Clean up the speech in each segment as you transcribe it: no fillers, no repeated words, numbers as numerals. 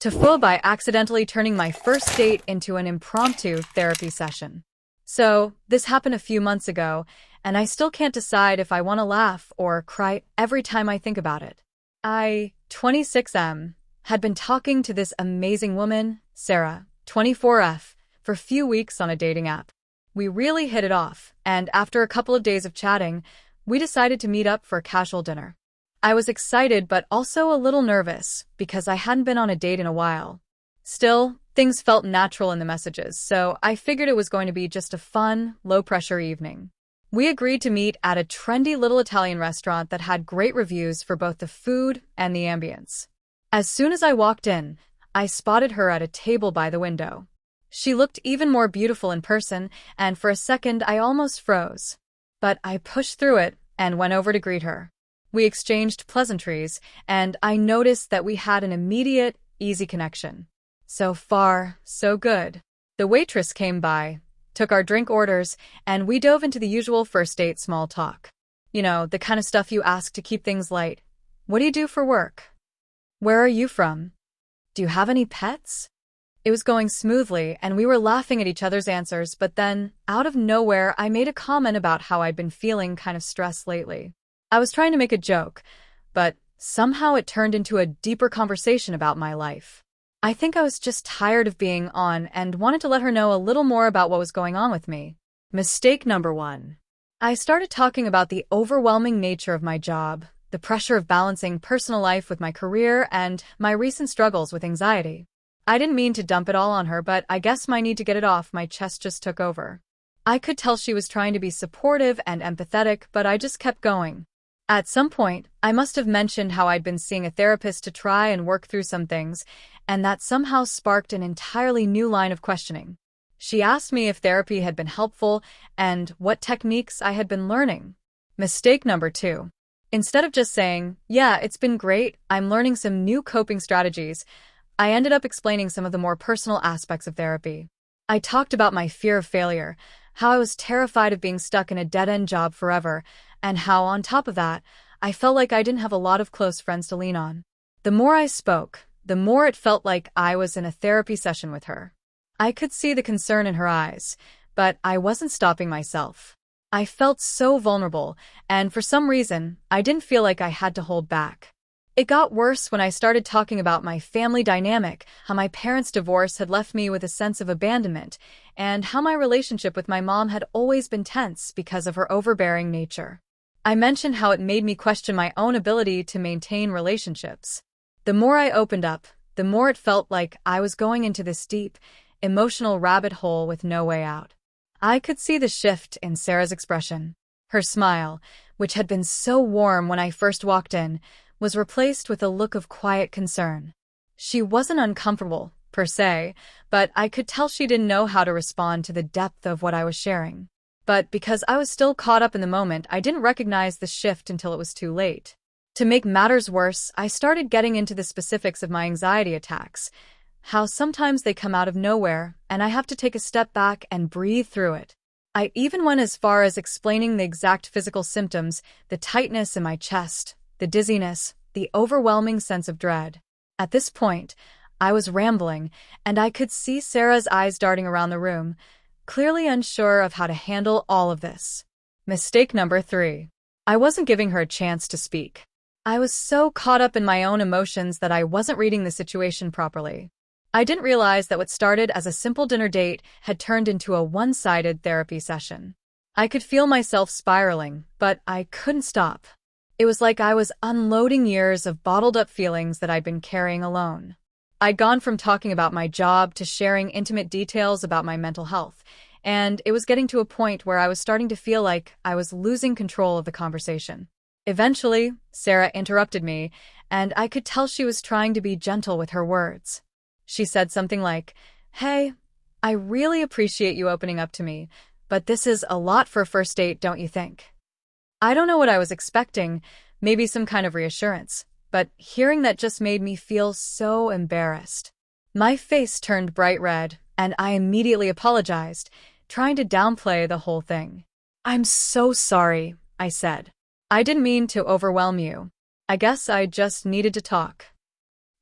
TIFU by accidentally turning my first date into an impromptu therapy session. So, this happened a few months ago, and I still can't decide if I want to laugh or cry every time I think about it. 26M, had been talking to this amazing woman, Sarah, 24F, for a few weeks on a dating app. We really hit it off, and after a couple of days of chatting, we decided to meet up for a casual dinner. I was excited but also a little nervous because I hadn't been on a date in a while. Still, things felt natural in the messages, so I figured it was going to be just a fun, low-pressure evening. We agreed to meet at a trendy little Italian restaurant that had great reviews for both the food and the ambience. As soon as I walked in, I spotted her at a table by the window. She looked even more beautiful in person, and for a second I almost froze. But I pushed through it and went over to greet her. We exchanged pleasantries, and I noticed that we had an immediate, easy connection. So far, so good. The waitress came by, took our drink orders, and we dove into the usual first date small talk. You know, the kind of stuff you ask to keep things light. What do you do for work? Where are you from? Do you have any pets? It was going smoothly, and we were laughing at each other's answers, but then, out of nowhere, I made a comment about how I'd been feeling kind of stressed lately. I was trying to make a joke, but somehow it turned into a deeper conversation about my life. I think I was just tired of being on and wanted to let her know a little more about what was going on with me. Mistake number 1. I started talking about the overwhelming nature of my job, the pressure of balancing personal life with my career, and my recent struggles with anxiety. I didn't mean to dump it all on her, but I guess my need to get it off my chest just took over. I could tell she was trying to be supportive and empathetic, but I just kept going. At some point, I must have mentioned how I'd been seeing a therapist to try and work through some things, and that somehow sparked an entirely new line of questioning. She asked me if therapy had been helpful and what techniques I had been learning. Mistake number 2. Instead of just saying, "Yeah, it's been great, I'm learning some new coping strategies," I ended up explaining some of the more personal aspects of therapy. I talked about my fear of failure, how I was terrified of being stuck in a dead-end job forever, and how, on top of that, I felt like I didn't have a lot of close friends to lean on. The more I spoke, the more it felt like I was in a therapy session with her. I could see the concern in her eyes, but I wasn't stopping myself. I felt so vulnerable, and for some reason, I didn't feel like I had to hold back. It got worse when I started talking about my family dynamic, how my parents' divorce had left me with a sense of abandonment, and how my relationship with my mom had always been tense because of her overbearing nature. I mentioned how it made me question my own ability to maintain relationships. The more I opened up, the more it felt like I was going into this deep, emotional rabbit hole with no way out. I could see the shift in Sarah's expression. Her smile, which had been so warm when I first walked in, was replaced with a look of quiet concern. She wasn't uncomfortable, per se, but I could tell she didn't know how to respond to the depth of what I was sharing. But because I was still caught up in the moment, I didn't recognize the shift until it was too late. To make matters worse, I started getting into the specifics of my anxiety attacks, how sometimes they come out of nowhere, and I have to take a step back and breathe through it. I even went as far as explaining the exact physical symptoms, the tightness in my chest, the dizziness, the overwhelming sense of dread. At this point, I was rambling, and I could see Sarah's eyes darting around the room, clearly unsure of how to handle all of this. Mistake number 3. I wasn't giving her a chance to speak. I was so caught up in my own emotions that I wasn't reading the situation properly. I didn't realize that what started as a simple dinner date had turned into a one-sided therapy session. I could feel myself spiraling, but I couldn't stop. It was like I was unloading years of bottled-up feelings that I'd been carrying alone. I'd gone from talking about my job to sharing intimate details about my mental health, and it was getting to a point where I was starting to feel like I was losing control of the conversation. Eventually, Sarah interrupted me, and I could tell she was trying to be gentle with her words. She said something like, "Hey, I really appreciate you opening up to me, but this is a lot for a first date, don't you think?" I don't know what I was expecting, maybe some kind of reassurance, but hearing that just made me feel so embarrassed. My face turned bright red, and I immediately apologized, trying to downplay the whole thing. "I'm so sorry," I said. "I didn't mean to overwhelm you. I guess I just needed to talk."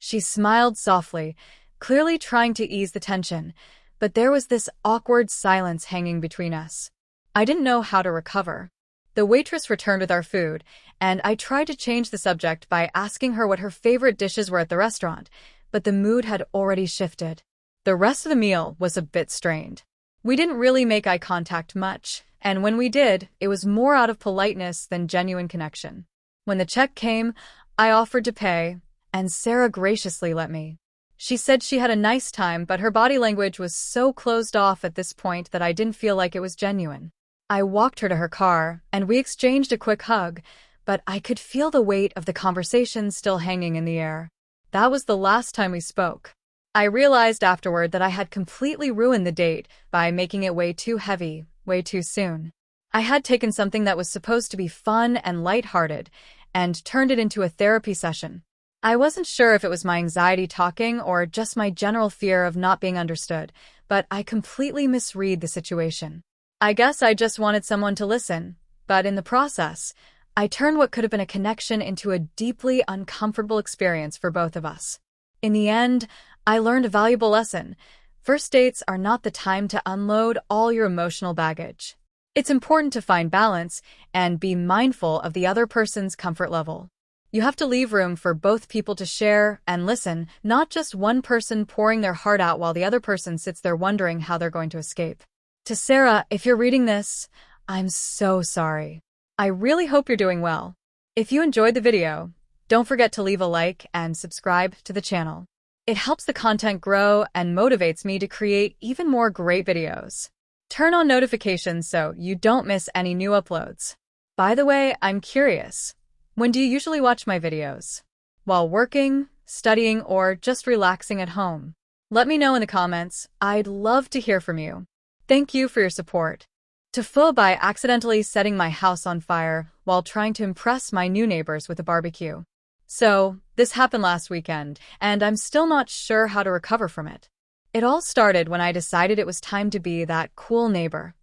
She smiled softly, clearly trying to ease the tension, but there was this awkward silence hanging between us. I didn't know how to recover. The waitress returned with our food, and I tried to change the subject by asking her what her favorite dishes were at the restaurant, but the mood had already shifted. The rest of the meal was a bit strained. We didn't really make eye contact much, and when we did, it was more out of politeness than genuine connection. When the check came, I offered to pay, and Sarah graciously let me. She said she had a nice time, but her body language was so closed off at this point that I didn't feel like it was genuine. I walked her to her car, and we exchanged a quick hug, but I could feel the weight of the conversation still hanging in the air. That was the last time we spoke. I realized afterward that I had completely ruined the date by making it way too heavy, way too soon. I had taken something that was supposed to be fun and lighthearted and turned it into a therapy session. I wasn't sure if it was my anxiety talking or just my general fear of not being understood, but I completely misread the situation. I guess I just wanted someone to listen, but in the process, I turned what could have been a connection into a deeply uncomfortable experience for both of us. In the end, I learned a valuable lesson. First dates are not the time to unload all your emotional baggage. It's important to find balance and be mindful of the other person's comfort level. You have to leave room for both people to share and listen, not just one person pouring their heart out while the other person sits there wondering how they're going to escape. To Sarah, if you're reading this, I'm so sorry. I really hope you're doing well. If you enjoyed the video, don't forget to leave a like and subscribe to the channel. It helps the content grow and motivates me to create even more great videos. Turn on notifications so you don't miss any new uploads. By the way, I'm curious. When do you usually watch my videos? While working, studying, or just relaxing at home? Let me know in the comments. I'd love to hear from you. Thank you for your support. TIFU by accidentally setting my house on fire while trying to impress my new neighbors with a barbecue. So, this happened last weekend, and I'm still not sure how to recover from it. It all started when I decided it was time to be that cool neighbor.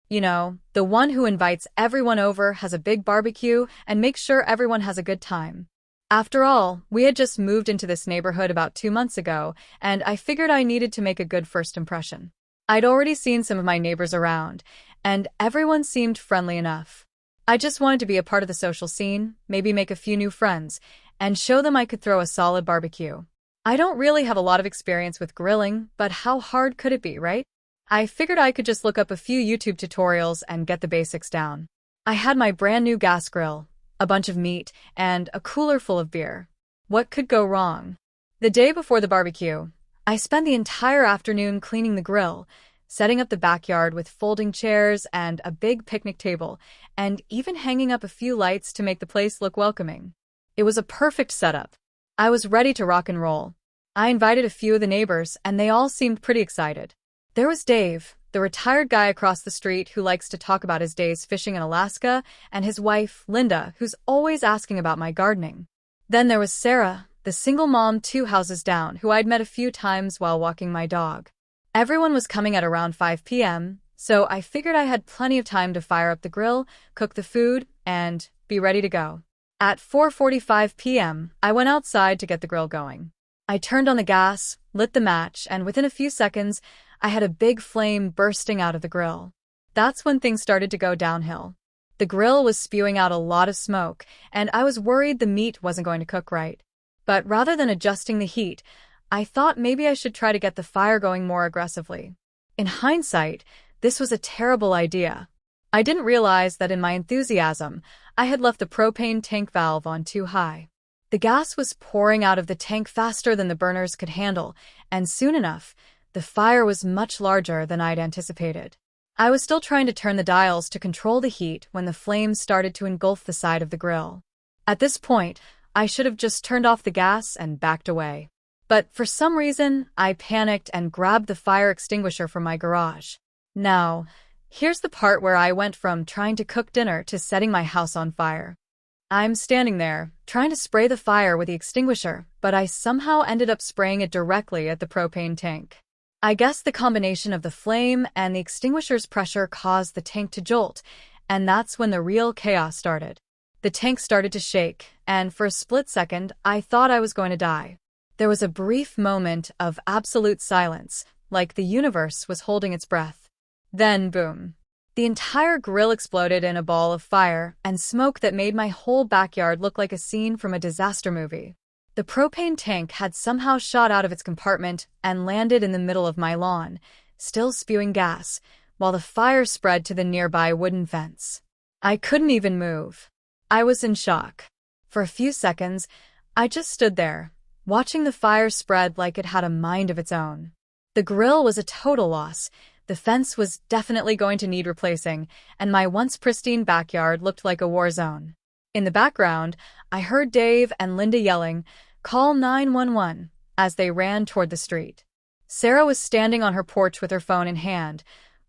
You know, the one who invites everyone over, has a big barbecue, and makes sure everyone has a good time. After all, we had just moved into this neighborhood about 2 months ago, and I figured I needed to make a good first impression. I'd already seen some of my neighbors around, and everyone seemed friendly enough. I just wanted to be a part of the social scene, maybe make a few new friends, and show them I could throw a solid barbecue. I don't really have a lot of experience with grilling, but how hard could it be, right? I figured I could just look up a few YouTube tutorials and get the basics down. I had my brand new gas grill, a bunch of meat, and a cooler full of beer. What could go wrong? The day before the barbecue, I spent the entire afternoon cleaning the grill, setting up the backyard with folding chairs and a big picnic table, and even hanging up a few lights to make the place look welcoming. It was a perfect setup. I was ready to rock and roll. I invited a few of the neighbors, and they all seemed pretty excited. There was Dave, the retired guy across the street who likes to talk about his days fishing in Alaska, and his wife, Linda, who's always asking about my gardening. Then there was Sarah, the single mom 2 houses down, who I'd met a few times while walking my dog. Everyone was coming at around 5 p.m., so I figured I had plenty of time to fire up the grill, cook the food, and be ready to go. At 4:45 p.m., I went outside to get the grill going. I turned on the gas, lit the match, and within a few seconds, I had a big flame bursting out of the grill. That's when things started to go downhill. The grill was spewing out a lot of smoke, and I was worried the meat wasn't going to cook right. But rather than adjusting the heat, I thought maybe I should try to get the fire going more aggressively. In hindsight, this was a terrible idea. I didn't realize that in my enthusiasm, I had left the propane tank valve on too high. The gas was pouring out of the tank faster than the burners could handle, and soon enough, the fire was much larger than I'd anticipated. I was still trying to turn the dials to control the heat when the flames started to engulf the side of the grill. At this point, I should have just turned off the gas and backed away. But for some reason, I panicked and grabbed the fire extinguisher from my garage. Now, here's the part where I went from trying to cook dinner to setting my house on fire. I'm standing there, trying to spray the fire with the extinguisher, but I somehow ended up spraying it directly at the propane tank. I guess the combination of the flame and the extinguisher's pressure caused the tank to jolt, and that's when the real chaos started. The tank started to shake, and for a split second, I thought I was going to die. There was a brief moment of absolute silence, like the universe was holding its breath. Then, boom. The entire grill exploded in a ball of fire and smoke that made my whole backyard look like a scene from a disaster movie. The propane tank had somehow shot out of its compartment and landed in the middle of my lawn, still spewing gas, while the fire spread to the nearby wooden fence. I couldn't even move. I was in shock. For a few seconds, I just stood there, watching the fire spread like it had a mind of its own. The grill was a total loss. The fence was definitely going to need replacing, and my once pristine backyard looked like a war zone. In the background, I heard Dave and Linda yelling, "Call 911," as they ran toward the street. Sarah was standing on her porch with her phone in hand,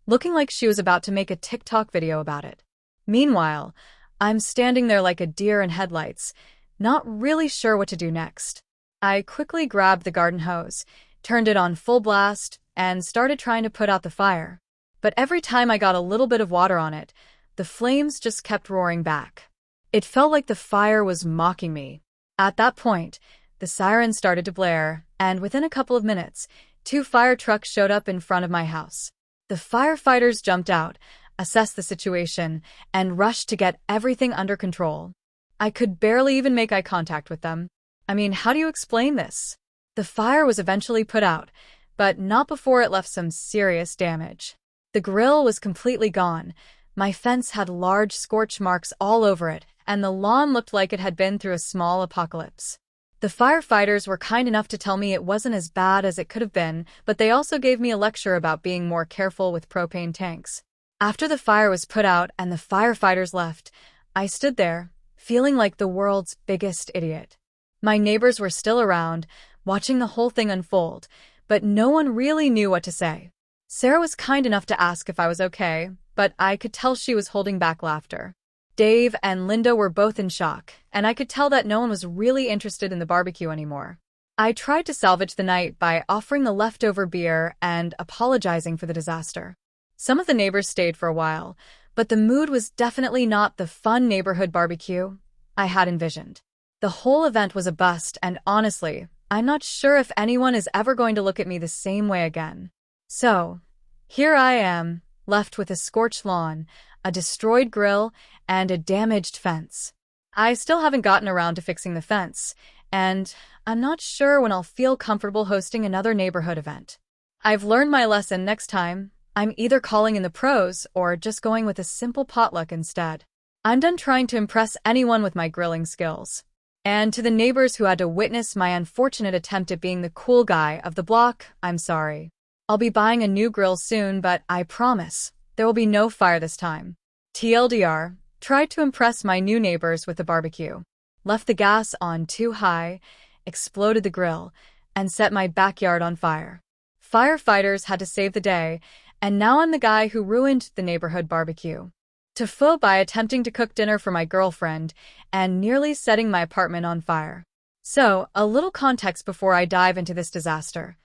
looking like she was about to make a TikTok video about it. Meanwhile, I'm standing there like a deer in headlights, not really sure what to do next. I quickly grabbed the garden hose, turned it on full blast, and started trying to put out the fire. But every time I got a little bit of water on it, the flames just kept roaring back. It felt like the fire was mocking me. At that point, the siren started to blare, and within a couple of minutes, 2 fire trucks showed up in front of my house. The firefighters jumped out, assessed the situation, and rushed to get everything under control. I could barely even make eye contact with them. I mean, how do you explain this? The fire was eventually put out, but not before it left some serious damage. The grill was completely gone. My fence had large scorch marks all over it, and the lawn looked like it had been through a small apocalypse. The firefighters were kind enough to tell me it wasn't as bad as it could have been, but they also gave me a lecture about being more careful with propane tanks. After the fire was put out and the firefighters left, I stood there, feeling like the world's biggest idiot. My neighbors were still around, watching the whole thing unfold, but no one really knew what to say. Sarah was kind enough to ask if I was okay, but I could tell she was holding back laughter. Dave and Linda were both in shock, and I could tell that no one was really interested in the barbecue anymore. I tried to salvage the night by offering the leftover beer and apologizing for the disaster. Some of the neighbors stayed for a while, but the mood was definitely not the fun neighborhood barbecue I had envisioned. The whole event was a bust, and honestly, I'm not sure if anyone is ever going to look at me the same way again. So, here I am, left with a scorched lawn, a destroyed grill, and a damaged fence. I still haven't gotten around to fixing the fence, and I'm not sure when I'll feel comfortable hosting another neighborhood event. I've learned my lesson. Next time, I'm either calling in the pros or just going with a simple potluck instead. I'm done trying to impress anyone with my grilling skills. And to the neighbors who had to witness my unfortunate attempt at being the cool guy of the block, I'm sorry. I'll be buying a new grill soon, but I promise there will be no fire this time. TLDR, tried to impress my new neighbors with the barbecue. Left the gas on too high, exploded the grill, and set my backyard on fire. Firefighters had to save the day, and now I'm the guy who ruined the neighborhood barbecue. TIFU by attempting to cook dinner for my girlfriend and nearly setting my apartment on fire. So, a little context before I dive into this disaster.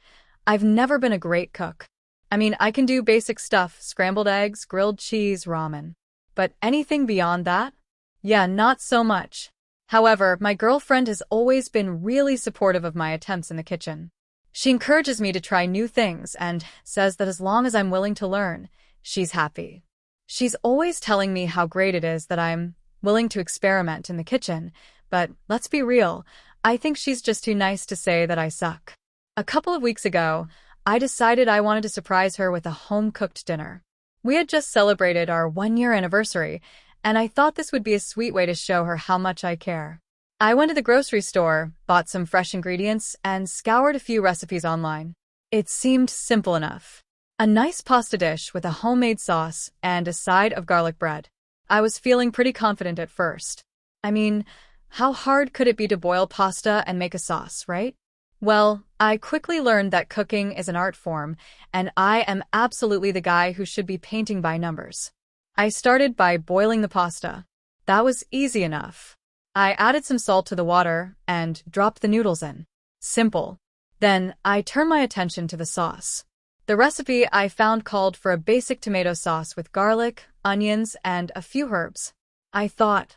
I've never been a great cook. I mean, I can do basic stuff, scrambled eggs, grilled cheese, ramen. But anything beyond that? Yeah, not so much. However, my girlfriend has always been really supportive of my attempts in the kitchen. She encourages me to try new things and says that as long as I'm willing to learn, she's happy. She's always telling me how great it is that I'm willing to experiment in the kitchen, but let's be real, I think she's just too nice to say that I suck. A couple of weeks ago, I decided I wanted to surprise her with a home-cooked dinner. We had just celebrated our 1-year anniversary, and I thought this would be a sweet way to show her how much I care. I went to the grocery store, bought some fresh ingredients, and scoured a few recipes online. It seemed simple enough. A nice pasta dish with a homemade sauce and a side of garlic bread. I was feeling pretty confident at first. I mean, how hard could it be to boil pasta and make a sauce, right? Well, I quickly learned that cooking is an art form, and I am absolutely the guy who should be painting by numbers. I started by boiling the pasta. That was easy enough. I added some salt to the water and dropped the noodles in. Simple. Then I turned my attention to the sauce. The recipe I found called for a basic tomato sauce with garlic, onions, and a few herbs. I thought,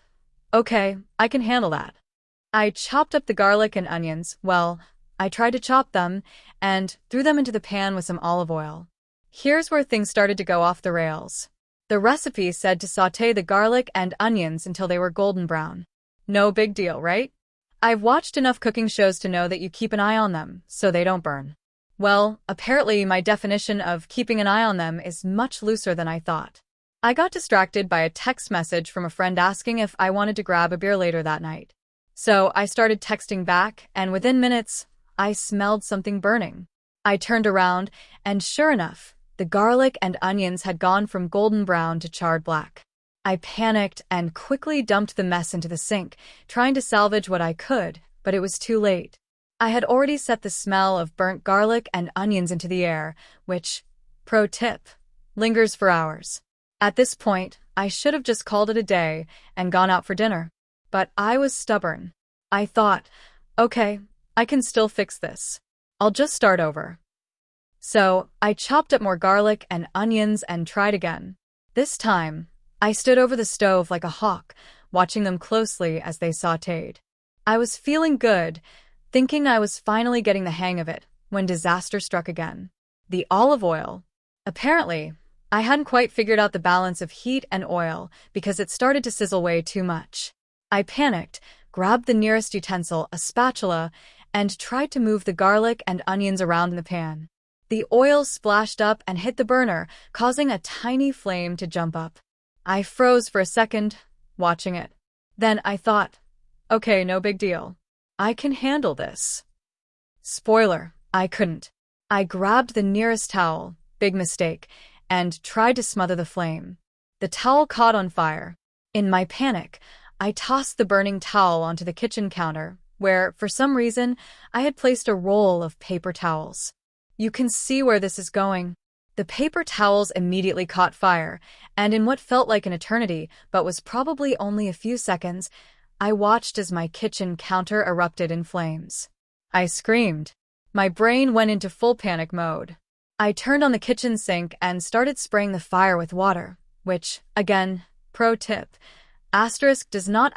okay, I can handle that. I chopped up the garlic and onions, well, I tried to chop them and threw them into the pan with some olive oil. Here's where things started to go off the rails. The recipe said to sauté the garlic and onions until they were golden brown. No big deal, right? I've watched enough cooking shows to know that you keep an eye on them so they don't burn. Well, apparently my definition of keeping an eye on them is much looser than I thought. I got distracted by a text message from a friend asking if I wanted to grab a beer later that night. So I started texting back, and within minutes, I smelled something burning. I turned around, and sure enough, the garlic and onions had gone from golden brown to charred black. I panicked and quickly dumped the mess into the sink, trying to salvage what I could, but it was too late. I had already set the smell of burnt garlic and onions into the air, which, pro tip, lingers for hours. At this point, I should have just called it a day and gone out for dinner. But I was stubborn. I thought, okay, I can still fix this. I'll just start over. So, I chopped up more garlic and onions and tried again. This time, I stood over the stove like a hawk, watching them closely as they sautéed. I was feeling good, thinking I was finally getting the hang of it, when disaster struck again. The olive oil. Apparently, I hadn't quite figured out the balance of heat and oil because it started to sizzle way too much. I panicked, grabbed the nearest utensil, a spatula, and tried to move the garlic and onions around in the pan. The oil splashed up and hit the burner, causing a tiny flame to jump up. I froze for a second, watching it. Then I thought, okay, no big deal. I can handle this. Spoiler, I couldn't. I grabbed the nearest towel, big mistake, and tried to smother the flame. The towel caught on fire. In my panic, I tossed the burning towel onto the kitchen counter, where, for some reason, I had placed a roll of paper towels. You can see where this is going. The paper towels immediately caught fire, and in what felt like an eternity, but was probably only a few seconds, I watched as my kitchen counter erupted in flames. I screamed. My brain went into full panic mode. I turned on the kitchen sink and started spraying the fire with water, which, again, pro tip, does not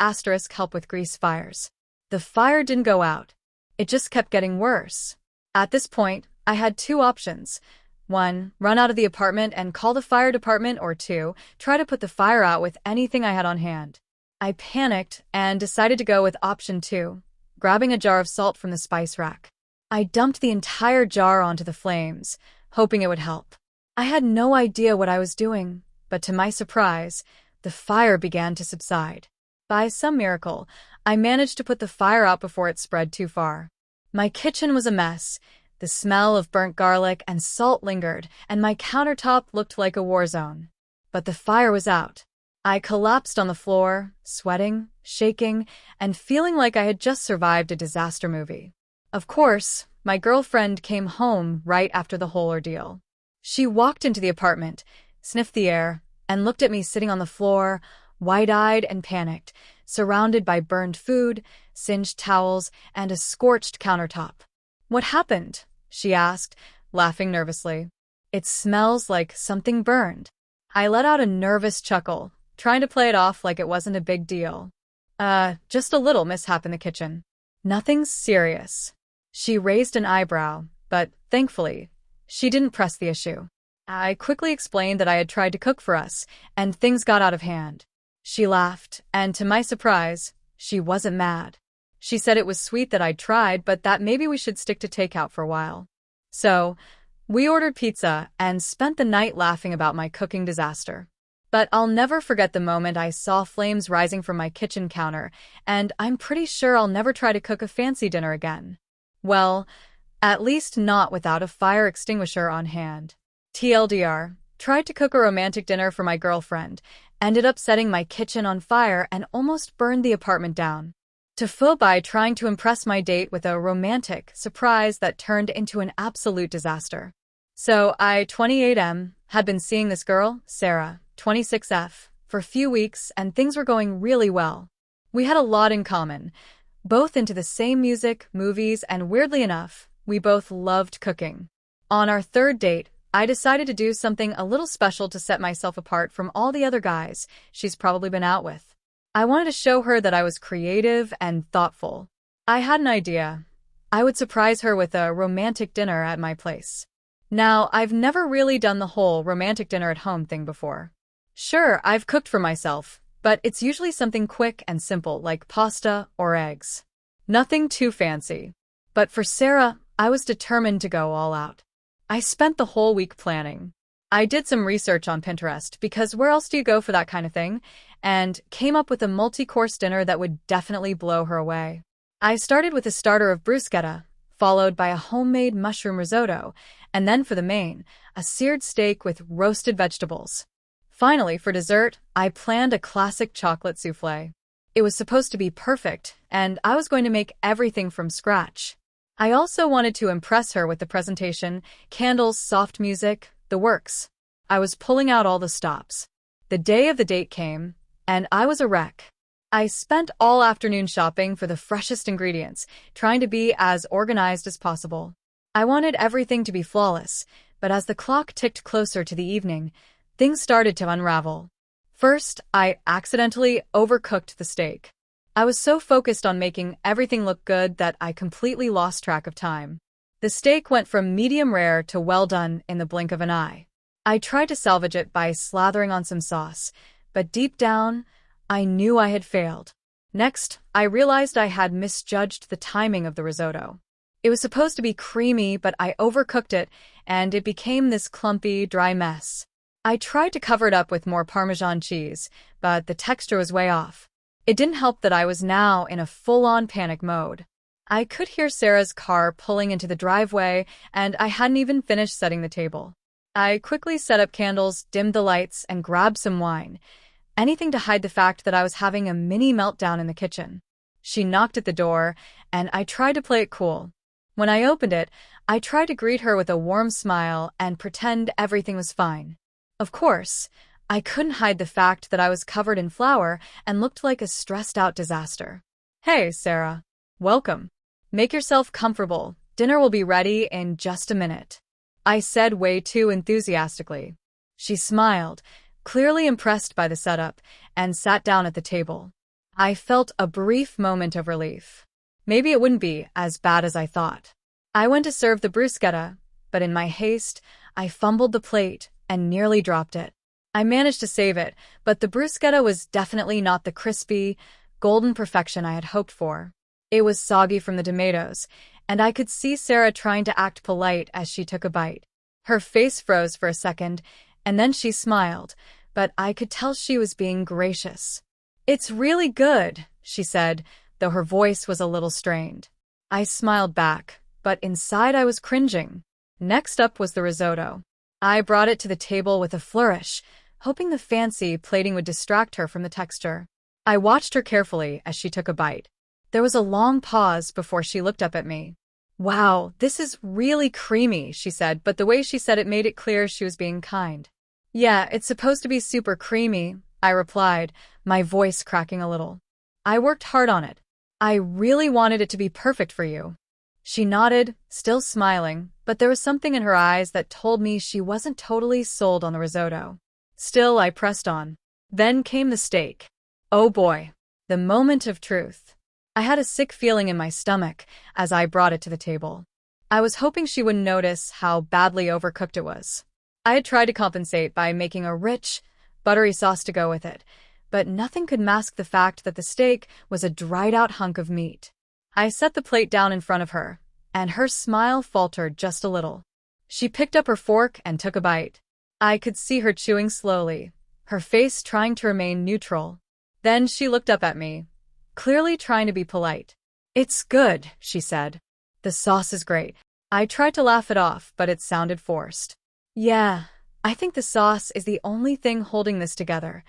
help with grease fires. The fire didn't go out. It just kept getting worse. At this point, I had two options. 1, run out of the apartment and call the fire department, or 2, try to put the fire out with anything I had on hand. I panicked and decided to go with option 2, grabbing a jar of salt from the spice rack. I dumped the entire jar onto the flames, hoping it would help. I had no idea what I was doing, but to my surprise, the fire began to subside. By some miracle, I managed to put the fire out before it spread too far. My kitchen was a mess. The smell of burnt garlic and salt lingered, and my countertop looked like a war zone. But the fire was out. I collapsed on the floor, sweating, shaking, and feeling like I had just survived a disaster movie. Of course, my girlfriend came home right after the whole ordeal. She walked into the apartment, sniffed the air, and looked at me sitting on the floor, wide-eyed and panicked, surrounded by burned food, singed towels, and a scorched countertop. "What happened?" she asked, laughing nervously. "It smells like something burned." I let out a nervous chuckle, trying to play it off like it wasn't a big deal. Just a little mishap in the kitchen. Nothing serious." She raised an eyebrow, but, thankfully, she didn't press the issue. I quickly explained that I had tried to cook for us, and things got out of hand. She laughed, and to my surprise, she wasn't mad. She said it was sweet that I'd tried, but that maybe we should stick to takeout for a while. So, we ordered pizza and spent the night laughing about my cooking disaster. But I'll never forget the moment I saw flames rising from my kitchen counter, and I'm pretty sure I'll never try to cook a fancy dinner again. Well, at least not without a fire extinguisher on hand. TLDR, tried to cook a romantic dinner for my girlfriend, ended up setting my kitchen on fire and almost burned the apartment down. TIFU by trying to impress my date with a romantic surprise that turned into an absolute disaster. So I, 28M, had been seeing this girl, Sarah, 26F, for a few weeks, and things were going really well. We had a lot in common, both into the same music, movies, and weirdly enough, we both loved cooking. On our third date, I decided to do something a little special to set myself apart from all the other guys she's probably been out with. I wanted to show her that I was creative and thoughtful. I had an idea. I would surprise her with a romantic dinner at my place. Now, I've never really done the whole romantic dinner at home thing before. Sure, I've cooked for myself, but it's usually something quick and simple like pasta or eggs. Nothing too fancy. But for Sarah, I was determined to go all out. I spent the whole week planning. I did some research on Pinterest because where else do you go for that kind of thing? And came up with a multi-course dinner that would definitely blow her away. I started with a starter of bruschetta, followed by a homemade mushroom risotto, and then for the main, a seared steak with roasted vegetables. Finally, for dessert, I planned a classic chocolate soufflé. It was supposed to be perfect, and I was going to make everything from scratch. I also wanted to impress her with the presentation, candles, soft music, the works. I was pulling out all the stops. The day of the date came, and I was a wreck. I spent all afternoon shopping for the freshest ingredients, trying to be as organized as possible. I wanted everything to be flawless, but as the clock ticked closer to the evening, things started to unravel. First, I accidentally overcooked the steak. I was so focused on making everything look good that I completely lost track of time. The steak went from medium rare to well done in the blink of an eye. I tried to salvage it by slathering on some sauce, but deep down, I knew I had failed. Next, I realized I had misjudged the timing of the risotto. It was supposed to be creamy, but I overcooked it, and it became this clumpy, dry mess. I tried to cover it up with more Parmesan cheese, but the texture was way off. It didn't help that I was now in a full-on panic mode. I could hear Sarah's car pulling into the driveway, and I hadn't even finished setting the table. I quickly set up candles, dimmed the lights, and grabbed some wine. Anything to hide the fact that I was having a mini meltdown in the kitchen. She knocked at the door, and I tried to play it cool. When I opened it, I tried to greet her with a warm smile and pretend everything was fine. Of course, I couldn't hide the fact that I was covered in flour and looked like a stressed-out disaster. "Hey, Sarah. Welcome. Make yourself comfortable. Dinner will be ready in just a minute," I said way too enthusiastically. She smiled, clearly impressed by the setup, and sat down at the table. I felt a brief moment of relief. Maybe it wouldn't be as bad as I thought. I went to serve the bruschetta, but in my haste, I fumbled the plate and nearly dropped it. I managed to save it, but the bruschetta was definitely not the crispy, golden perfection I had hoped for. It was soggy from the tomatoes, and I could see Sarah trying to act polite as she took a bite. Her face froze for a second, and then she smiled, but I could tell she was being gracious. "It's really good," she said, though her voice was a little strained. I smiled back, but inside I was cringing. Next up was the risotto. I brought it to the table with a flourish, hoping the fancy plating would distract her from the texture. I watched her carefully as she took a bite. There was a long pause before she looked up at me. "Wow, this is really creamy," she said, but the way she said it made it clear she was being kind. "Yeah, it's supposed to be super creamy," I replied, my voice cracking a little. "I worked hard on it. I really wanted it to be perfect for you." She nodded, still smiling, but there was something in her eyes that told me she wasn't totally sold on the risotto. Still, I pressed on. Then came the steak. Oh boy, the moment of truth. I had a sick feeling in my stomach as I brought it to the table. I was hoping she wouldn't notice how badly overcooked it was. I had tried to compensate by making a rich, buttery sauce to go with it, but nothing could mask the fact that the steak was a dried-out hunk of meat. I set the plate down in front of her, and her smile faltered just a little. She picked up her fork and took a bite. I could see her chewing slowly, her face trying to remain neutral. Then she looked up at me, clearly trying to be polite. "It's good," she said. "The sauce is great." I tried to laugh it off, but it sounded forced. "Yeah, I think the sauce is the only thing holding this together,"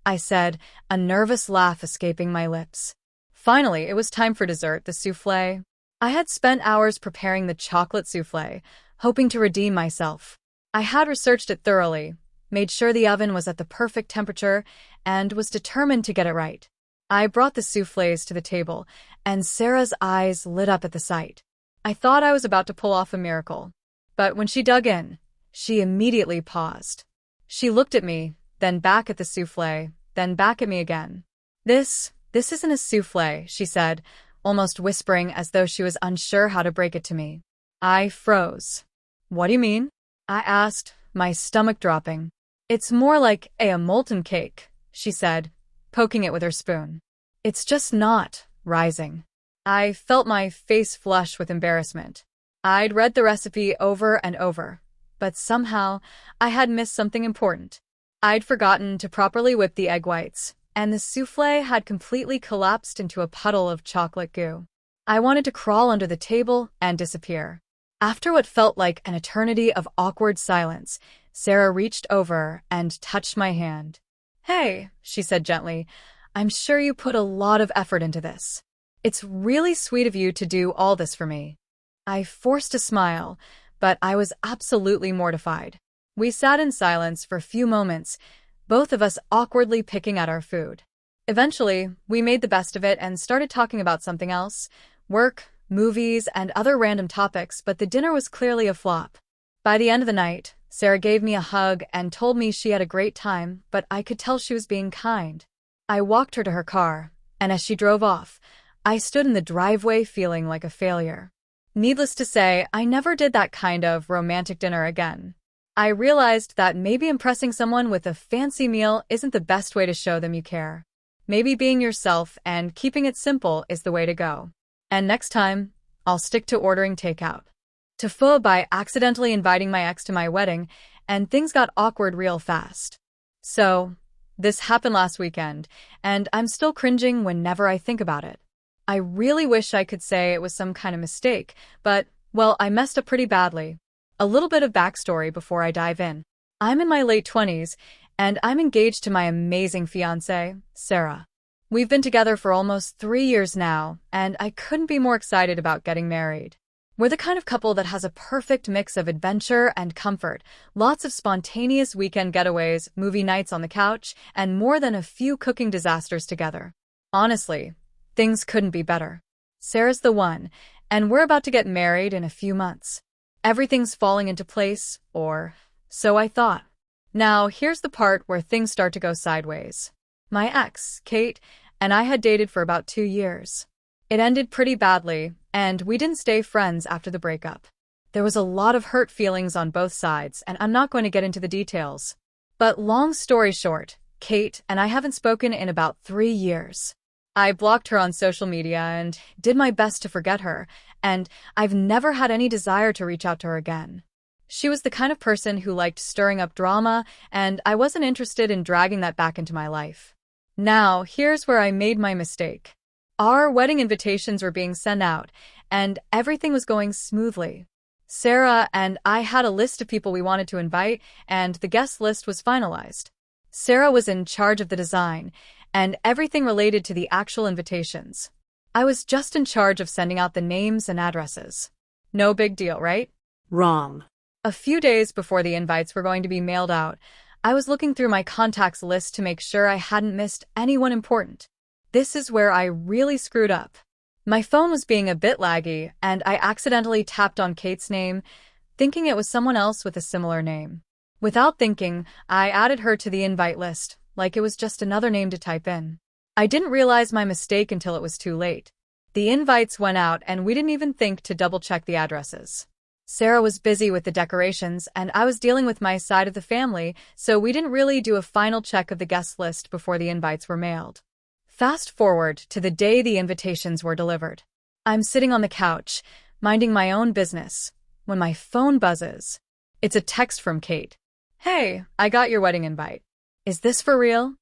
I said, a nervous laugh escaping my lips. Finally, it was time for dessert, the soufflé. I had spent hours preparing the chocolate soufflé, hoping to redeem myself. I had researched it thoroughly, made sure the oven was at the perfect temperature, and was determined to get it right. I brought the soufflés to the table, and Sarah's eyes lit up at the sight. I thought I was about to pull off a miracle. But when she dug in, she immediately paused. She looked at me, then back at the soufflé, then back at me again. This isn't a soufflé," she said, almost whispering as though she was unsure how to break it to me. I froze. "What do you mean?" I asked, my stomach dropping. "It's more like a molten cake," she said, poking it with her spoon. "It's just not rising." I felt my face flush with embarrassment. I'd read the recipe over and over, but somehow I had missed something important. I'd forgotten to properly whip the egg whites, and the soufflé had completely collapsed into a puddle of chocolate goo. I wanted to crawl under the table and disappear. After what felt like an eternity of awkward silence, Sarah reached over and touched my hand. "Hey," she said gently, "I'm sure you put a lot of effort into this. It's really sweet of you to do all this for me." I forced a smile, but I was absolutely mortified. We sat in silence for a few moments, both of us awkwardly picking at our food. Eventually, we made the best of it and started talking about something else, work, movies, and other random topics, but the dinner was clearly a flop. By the end of the night, Sarah gave me a hug and told me she had a great time, but I could tell she was being kind. I walked her to her car, and as she drove off, I stood in the driveway feeling like a failure. Needless to say, I never did that kind of romantic dinner again. I realized that maybe impressing someone with a fancy meal isn't the best way to show them you care. Maybe being yourself and keeping it simple is the way to go. And next time, I'll stick to ordering takeout. TIFU by accidentally inviting my ex to my wedding, and things got awkward real fast. So, this happened last weekend, and I'm still cringing whenever I think about it. I really wish I could say it was some kind of mistake, but, well, I messed up pretty badly. A little bit of backstory before I dive in. I'm in my late 20s, and I'm engaged to my amazing fiancé, Sarah. We've been together for almost 3 years now, and I couldn't be more excited about getting married. We're the kind of couple that has a perfect mix of adventure and comfort, lots of spontaneous weekend getaways, movie nights on the couch, and more than a few cooking disasters together. Honestly, things couldn't be better. Sarah's the one, and we're about to get married in a few months. Everything's falling into place, or so I thought. Now, here's the part where things start to go sideways. My ex, Kate, and I had dated for about 2 years. It ended pretty badly, and we didn't stay friends after the breakup. There was a lot of hurt feelings on both sides, and I'm not going to get into the details. But long story short, Kate and I haven't spoken in about 3 years. I blocked her on social media and did my best to forget her, and I've never had any desire to reach out to her again. She was the kind of person who liked stirring up drama, and I wasn't interested in dragging that back into my life. Now, here's where I made my mistake. Our wedding invitations were being sent out, and everything was going smoothly. Sarah and I had a list of people we wanted to invite, and the guest list was finalized. Sarah was in charge of the design, and everything related to the actual invitations. I was just in charge of sending out the names and addresses. No big deal, right? Wrong. A few days before the invites were going to be mailed out, I was looking through my contacts list to make sure I hadn't missed anyone important. This is where I really screwed up. My phone was being a bit laggy, and I accidentally tapped on Kate's name, thinking it was someone else with a similar name. Without thinking, I added her to the invite list, like it was just another name to type in. I didn't realize my mistake until it was too late. The invites went out, and we didn't even think to double-check the addresses. Sarah was busy with the decorations, and I was dealing with my side of the family, so we didn't really do a final check of the guest list before the invites were mailed. Fast forward to the day the invitations were delivered. I'm sitting on the couch, minding my own business, when my phone buzzes. It's a text from Kate. "Hey, I got your wedding invite. Is this for real?"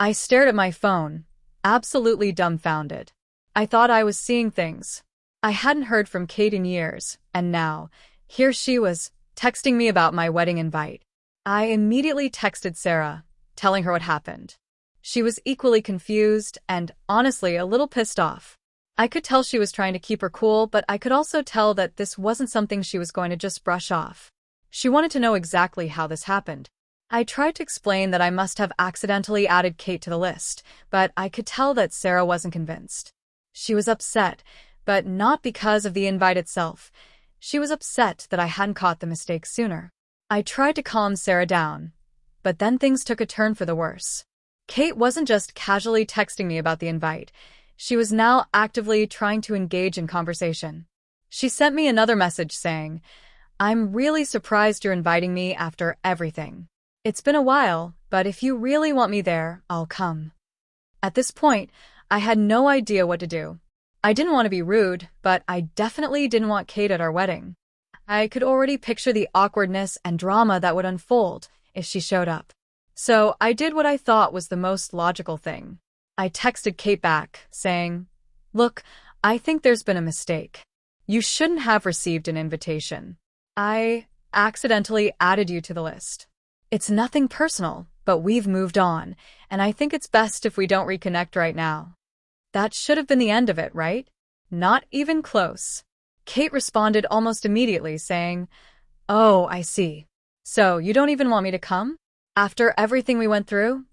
I stared at my phone, absolutely dumbfounded. I thought I was seeing things. I hadn't heard from Kate in years, and now, here she was, texting me about my wedding invite. I immediately texted Sarah, telling her what happened. She was equally confused and, honestly, a little pissed off. I could tell she was trying to keep her cool, but I could also tell that this wasn't something she was going to just brush off. She wanted to know exactly how this happened. I tried to explain that I must have accidentally added Kate to the list, but I could tell that Sarah wasn't convinced. She was upset, but not because of the invite itself. She was upset that I hadn't caught the mistake sooner. I tried to calm Sarah down, but then things took a turn for the worse. Kate wasn't just casually texting me about the invite. She was now actively trying to engage in conversation. She sent me another message saying, "I'm really surprised you're inviting me after everything. It's been a while, but if you really want me there, I'll come." At this point, I had no idea what to do. I didn't want to be rude, but I definitely didn't want Kate at our wedding. I could already picture the awkwardness and drama that would unfold if she showed up. So I did what I thought was the most logical thing. I texted Kate back, saying, "Look, I think there's been a mistake. You shouldn't have received an invitation. I accidentally added you to the list. It's nothing personal, but we've moved on, and I think it's best if we don't reconnect right now." That should have been the end of it, right? Not even close. Kate responded almost immediately, saying, "Oh, I see. So you don't even want me to come? After everything we went through?"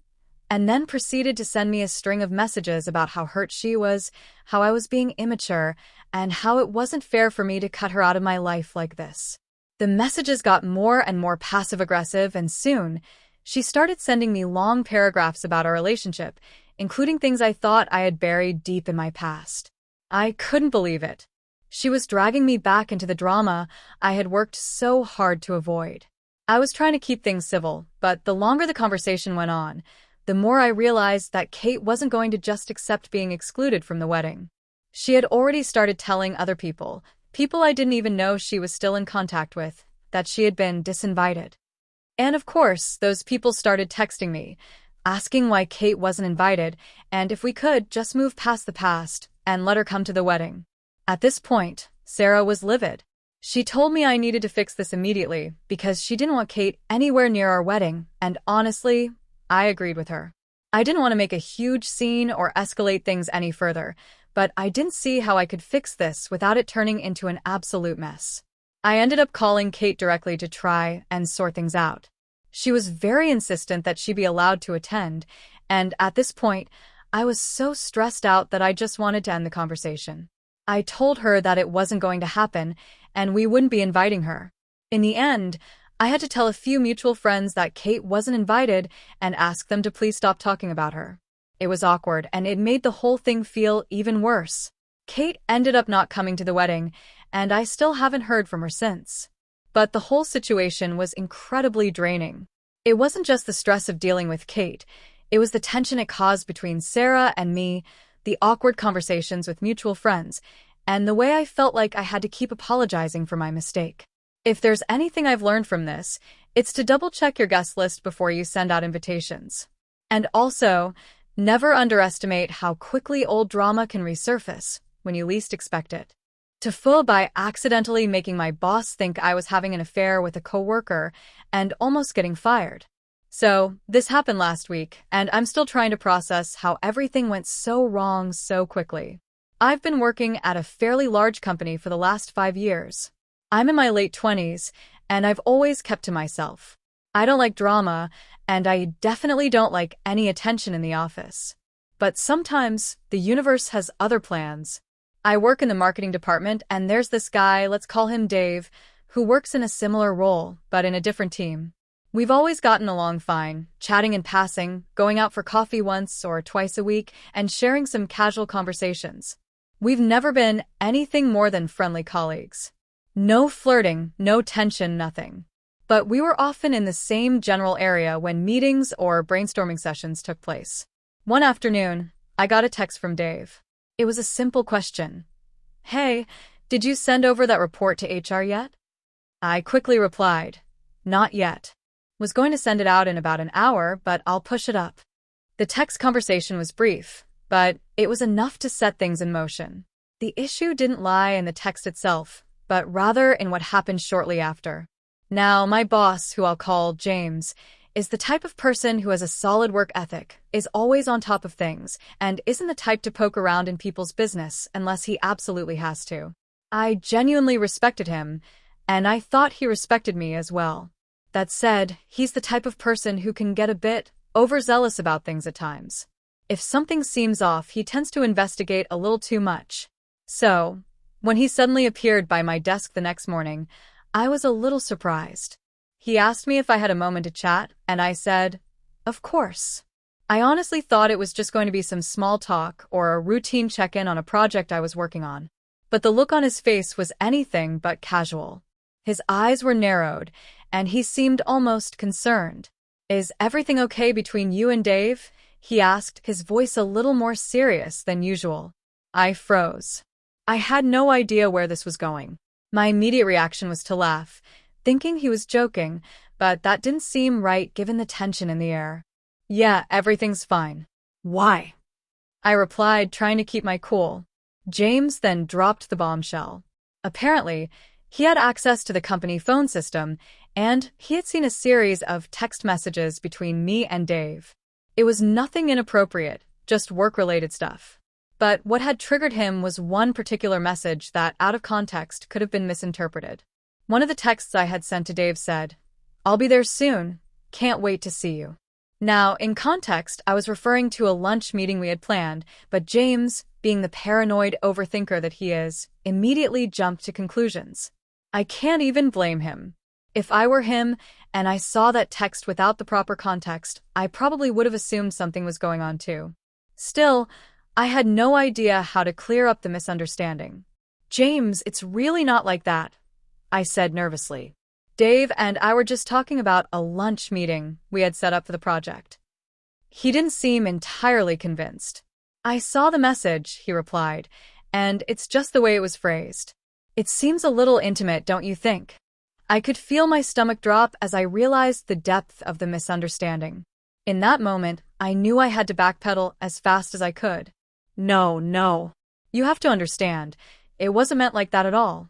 And then proceeded to send me a string of messages about how hurt she was, how I was being immature, and how it wasn't fair for me to cut her out of my life like this. The messages got more and more passive-aggressive, and soon, she started sending me long paragraphs about our relationship, including things I thought I had buried deep in my past. I couldn't believe it. She was dragging me back into the drama I had worked so hard to avoid. I was trying to keep things civil, but the longer the conversation went on, the more I realized that Kate wasn't going to just accept being excluded from the wedding. She had already started telling other people I didn't even know she was still in contact with, that she had been disinvited. And of course, those people started texting me, asking why Kate wasn't invited, and if we could just move past the past and let her come to the wedding. At this point, Sarah was livid. She told me I needed to fix this immediately because she didn't want Kate anywhere near our wedding, and honestly, I agreed with her. I didn't want to make a huge scene or escalate things any further, but I didn't see how I could fix this without it turning into an absolute mess. I ended up calling Kate directly to try and sort things out. She was very insistent that she be allowed to attend, and at this point, I was so stressed out that I just wanted to end the conversation. I told her that it wasn't going to happen, and we wouldn't be inviting her. In the end, I had to tell a few mutual friends that Kate wasn't invited and ask them to please stop talking about her. It was awkward, and it made the whole thing feel even worse. Kate ended up not coming to the wedding, and I still haven't heard from her since. But the whole situation was incredibly draining. It wasn't just the stress of dealing with Kate, it was the tension it caused between Sarah and me, the awkward conversations with mutual friends, and the way I felt like I had to keep apologizing for my mistake. If there's anything I've learned from this, it's to double-check your guest list before you send out invitations. And also, never underestimate how quickly old drama can resurface when you least expect it. TIFU by accidentally making my boss think I was having an affair with a coworker and almost getting fired. So, this happened last week, and I'm still trying to process how everything went so wrong so quickly. I've been working at a fairly large company for the last 5 years. I'm in my late 20s, and I've always kept to myself. I don't like drama, and I definitely don't like any attention in the office. But sometimes, the universe has other plans. I work in the marketing department, and there's this guy, let's call him Dave, who works in a similar role, but in a different team. We've always gotten along fine, chatting in passing, going out for coffee once or twice a week, and sharing some casual conversations. We've never been anything more than friendly colleagues. No flirting, no tension, nothing. But we were often in the same general area when meetings or brainstorming sessions took place. One afternoon, I got a text from Dave. It was a simple question. "Hey, did you send over that report to HR yet?" I quickly replied, "Not yet. Was going to send it out in about an hour, but I'll push it up." The text conversation was brief, but it was enough to set things in motion. The issue didn't lie in the text itself, but rather in what happened shortly after. Now, my boss, who I'll call James, is the type of person who has a solid work ethic, is always on top of things, and isn't the type to poke around in people's business unless he absolutely has to. I genuinely respected him, and I thought he respected me as well. That said, he's the type of person who can get a bit overzealous about things at times. If something seems off, he tends to investigate a little too much. So, when he suddenly appeared by my desk the next morning, I was a little surprised. He asked me if I had a moment to chat, and I said, "Of course." I honestly thought it was just going to be some small talk or a routine check-in on a project I was working on. But the look on his face was anything but casual. His eyes were narrowed, and he seemed almost concerned. "Is everything okay between you and Dave?" he asked, his voice a little more serious than usual. I froze. I had no idea where this was going. My immediate reaction was to laugh, thinking he was joking, but that didn't seem right given the tension in the air. "Yeah, everything's fine." "Why?" I replied, trying to keep my cool. James then dropped the bombshell. Apparently, he had access to the company phone system, and he had seen a series of text messages between me and Dave. It was nothing inappropriate, just work-related stuff. But what had triggered him was one particular message that, out of context, could have been misinterpreted. One of the texts I had sent to Dave said, "I'll be there soon. Can't wait to see you." Now, in context, I was referring to a lunch meeting we had planned, but James, being the paranoid overthinker that he is, immediately jumped to conclusions. I can't even blame him. If I were him and I saw that text without the proper context, I probably would have assumed something was going on too. Still, I had no idea how to clear up the misunderstanding. "James, it's really not like that," I said nervously. "Dave and I were just talking about a lunch meeting we had set up for the project." He didn't seem entirely convinced. "I saw the message," he replied, "and it's just the way it was phrased. It seems a little intimate, don't you think?" I could feel my stomach drop as I realized the depth of the misunderstanding. In that moment, I knew I had to backpedal as fast as I could. No. You have to understand, it wasn't meant like that at all,"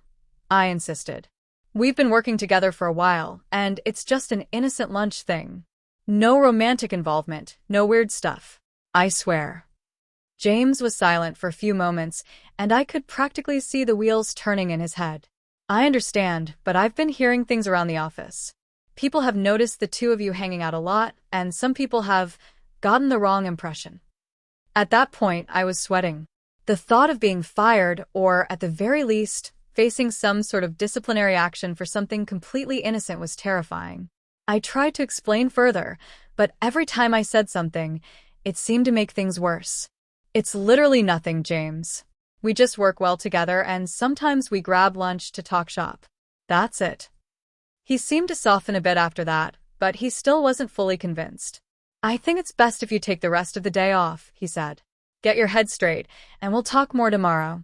I insisted. "We've been working together for a while, and it's just an innocent lunch thing. No romantic involvement, no weird stuff. I swear." James was silent for a few moments, and I could practically see the wheels turning in his head. "I understand, but I've been hearing things around the office. People have noticed the two of you hanging out a lot, and some people have gotten the wrong impression." At that point, I was sweating. The thought of being fired, or at the very least, facing some sort of disciplinary action for something completely innocent was terrifying. I tried to explain further, but every time I said something, it seemed to make things worse. "It's literally nothing, James. We just work well together, and sometimes we grab lunch to talk shop. That's it." He seemed to soften a bit after that, but he still wasn't fully convinced. "I think it's best if you take the rest of the day off," he said. "Get your head straight, and we'll talk more tomorrow."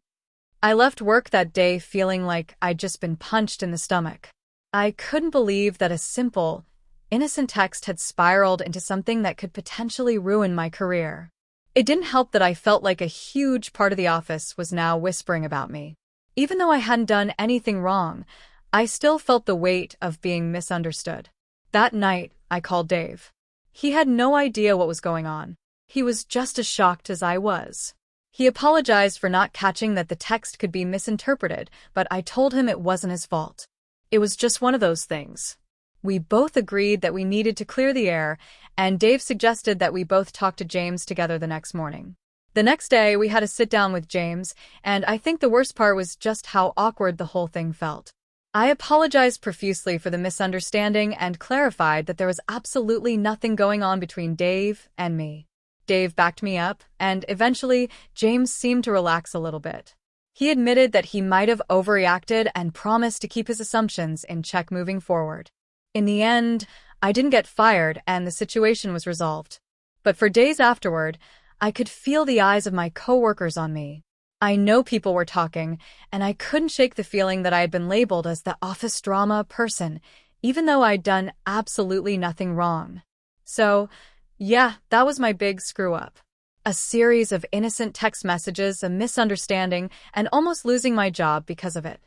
I left work that day feeling like I'd just been punched in the stomach. I couldn't believe that a simple, innocent text had spiraled into something that could potentially ruin my career. It didn't help that I felt like a huge part of the office was now whispering about me. Even though I hadn't done anything wrong, I still felt the weight of being misunderstood. That night, I called Dave. He had no idea what was going on. He was just as shocked as I was. He apologized for not catching that the text could be misinterpreted, but I told him it wasn't his fault. It was just one of those things. We both agreed that we needed to clear the air, and Dave suggested that we both talk to James together the next morning. The next day, we had a sit-down with James, and I think the worst part was just how awkward the whole thing felt. I apologized profusely for the misunderstanding and clarified that there was absolutely nothing going on between Dave and me. Dave backed me up, and eventually, James seemed to relax a little bit. He admitted that he might have overreacted and promised to keep his assumptions in check moving forward. In the end, I didn't get fired and the situation was resolved. But for days afterward, I could feel the eyes of my coworkers on me. I know people were talking, and I couldn't shake the feeling that I had been labeled as the office drama person, even though I'd done absolutely nothing wrong. So, yeah, that was my big screw-up. A series of innocent text messages, a misunderstanding, and almost losing my job because of it.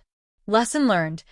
Lesson learned.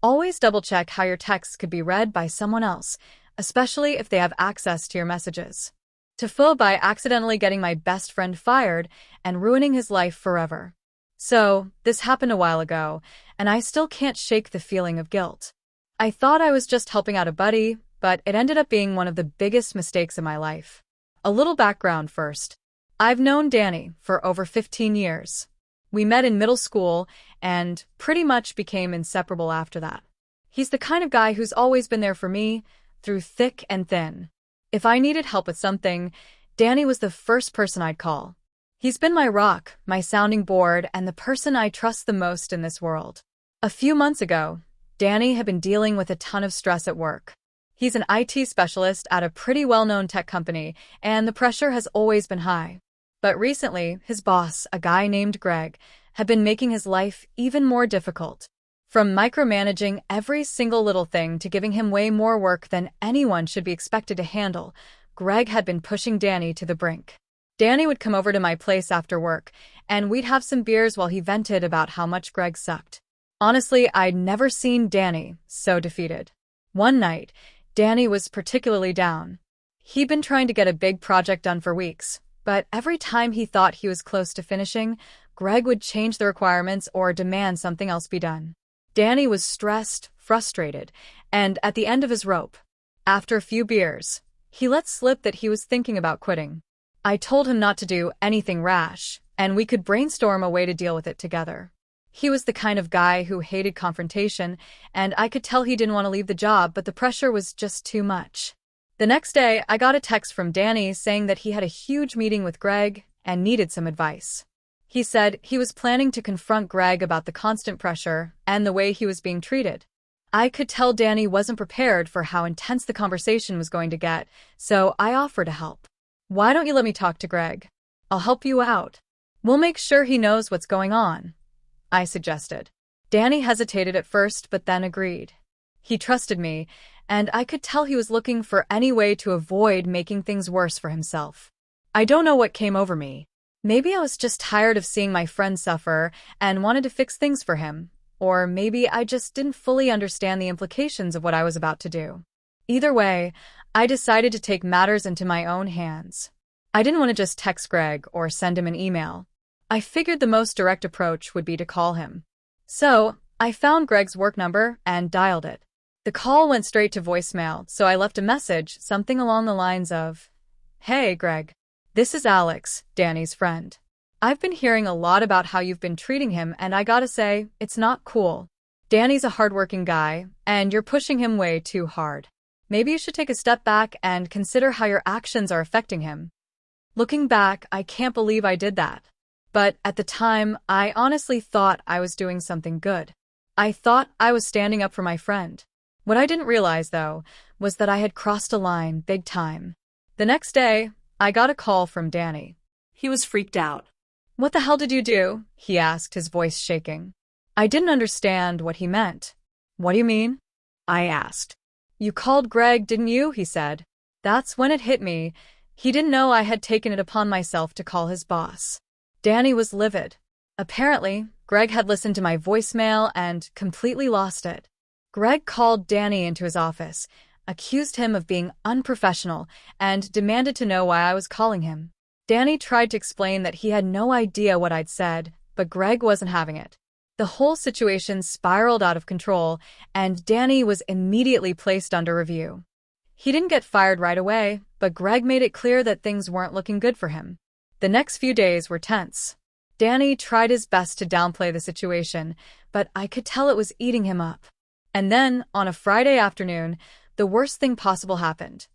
Always double-check how your texts could be read by someone else, especially if they have access to your messages. TIFU by accidentally getting my best friend fired and ruining his life forever. So, this happened a while ago, and I still can't shake the feeling of guilt. I thought I was just helping out a buddy, but it ended up being one of the biggest mistakes in my life. A little background first. I've known Danny for over 15 years. We met in middle school and pretty much became inseparable after that. He's the kind of guy who's always been there for me, through thick and thin. If I needed help with something, Danny was the first person I'd call. He's been my rock, my sounding board, and the person I trust the most in this world. A few months ago, Danny had been dealing with a ton of stress at work. He's an IT specialist at a pretty well-known tech company, and the pressure has always been high. But recently, his boss, a guy named Greg, had been making his life even more difficult. From micromanaging every single little thing to giving him way more work than anyone should be expected to handle, Greg had been pushing Danny to the brink. Danny would come over to my place after work, and we'd have some beers while he vented about how much Greg sucked. Honestly, I'd never seen Danny so defeated. One night, Danny was particularly down. He'd been trying to get a big project done for weeks, but every time he thought he was close to finishing, Greg would change the requirements or demand something else be done. Danny was stressed, frustrated, and at the end of his rope. After a few beers, he let slip that he was thinking about quitting. I told him not to do anything rash, and we could brainstorm a way to deal with it together. He was the kind of guy who hated confrontation, and I could tell he didn't want to leave the job, but the pressure was just too much. The next day, I got a text from Danny saying that he had a huge meeting with Greg and needed some advice. He said he was planning to confront Greg about the constant pressure and the way he was being treated. I could tell Danny wasn't prepared for how intense the conversation was going to get, so I offered to help. "Why don't you let me talk to Greg? I'll help you out. We'll make sure he knows what's going on," I suggested. Danny hesitated at first, but then agreed. He trusted me, and I could tell he was looking for any way to avoid making things worse for himself. I don't know what came over me. Maybe I was just tired of seeing my friend suffer and wanted to fix things for him, or maybe I just didn't fully understand the implications of what I was about to do. Either way, I decided to take matters into my own hands. I didn't want to just text Greg or send him an email. I figured the most direct approach would be to call him. So, I found Greg's work number and dialed it. The call went straight to voicemail, so I left a message, something along the lines of, "Hey, Greg. This is Alex, Danny's friend. I've been hearing a lot about how you've been treating him, and I gotta say, it's not cool. Danny's a hardworking guy, and you're pushing him way too hard. Maybe you should take a step back and consider how your actions are affecting him." Looking back, I can't believe I did that. But at the time, I honestly thought I was doing something good. I thought I was standing up for my friend. What I didn't realize, though, was that I had crossed a line big time. The next day, I got a call from Danny. He was freaked out. "What the hell did you do?" he asked, his voice shaking. I didn't understand what he meant. "What do you mean?" I asked. "You called Greg, didn't you?" he said. That's when it hit me. He didn't know I had taken it upon myself to call his boss. Danny was livid. Apparently, Greg had listened to my voicemail and completely lost it. Greg called Danny into his office, accused him of being unprofessional, and demanded to know why I was calling him. Danny tried to explain that he had no idea what I'd said, but Greg wasn't having it. The whole situation spiraled out of control, and Danny was immediately placed under review. He didn't get fired right away, but Greg made it clear that things weren't looking good for him. The next few days were tense. Danny tried his best to downplay the situation, but I could tell it was eating him up. And then, on a Friday afternoon, the worst thing possible happened.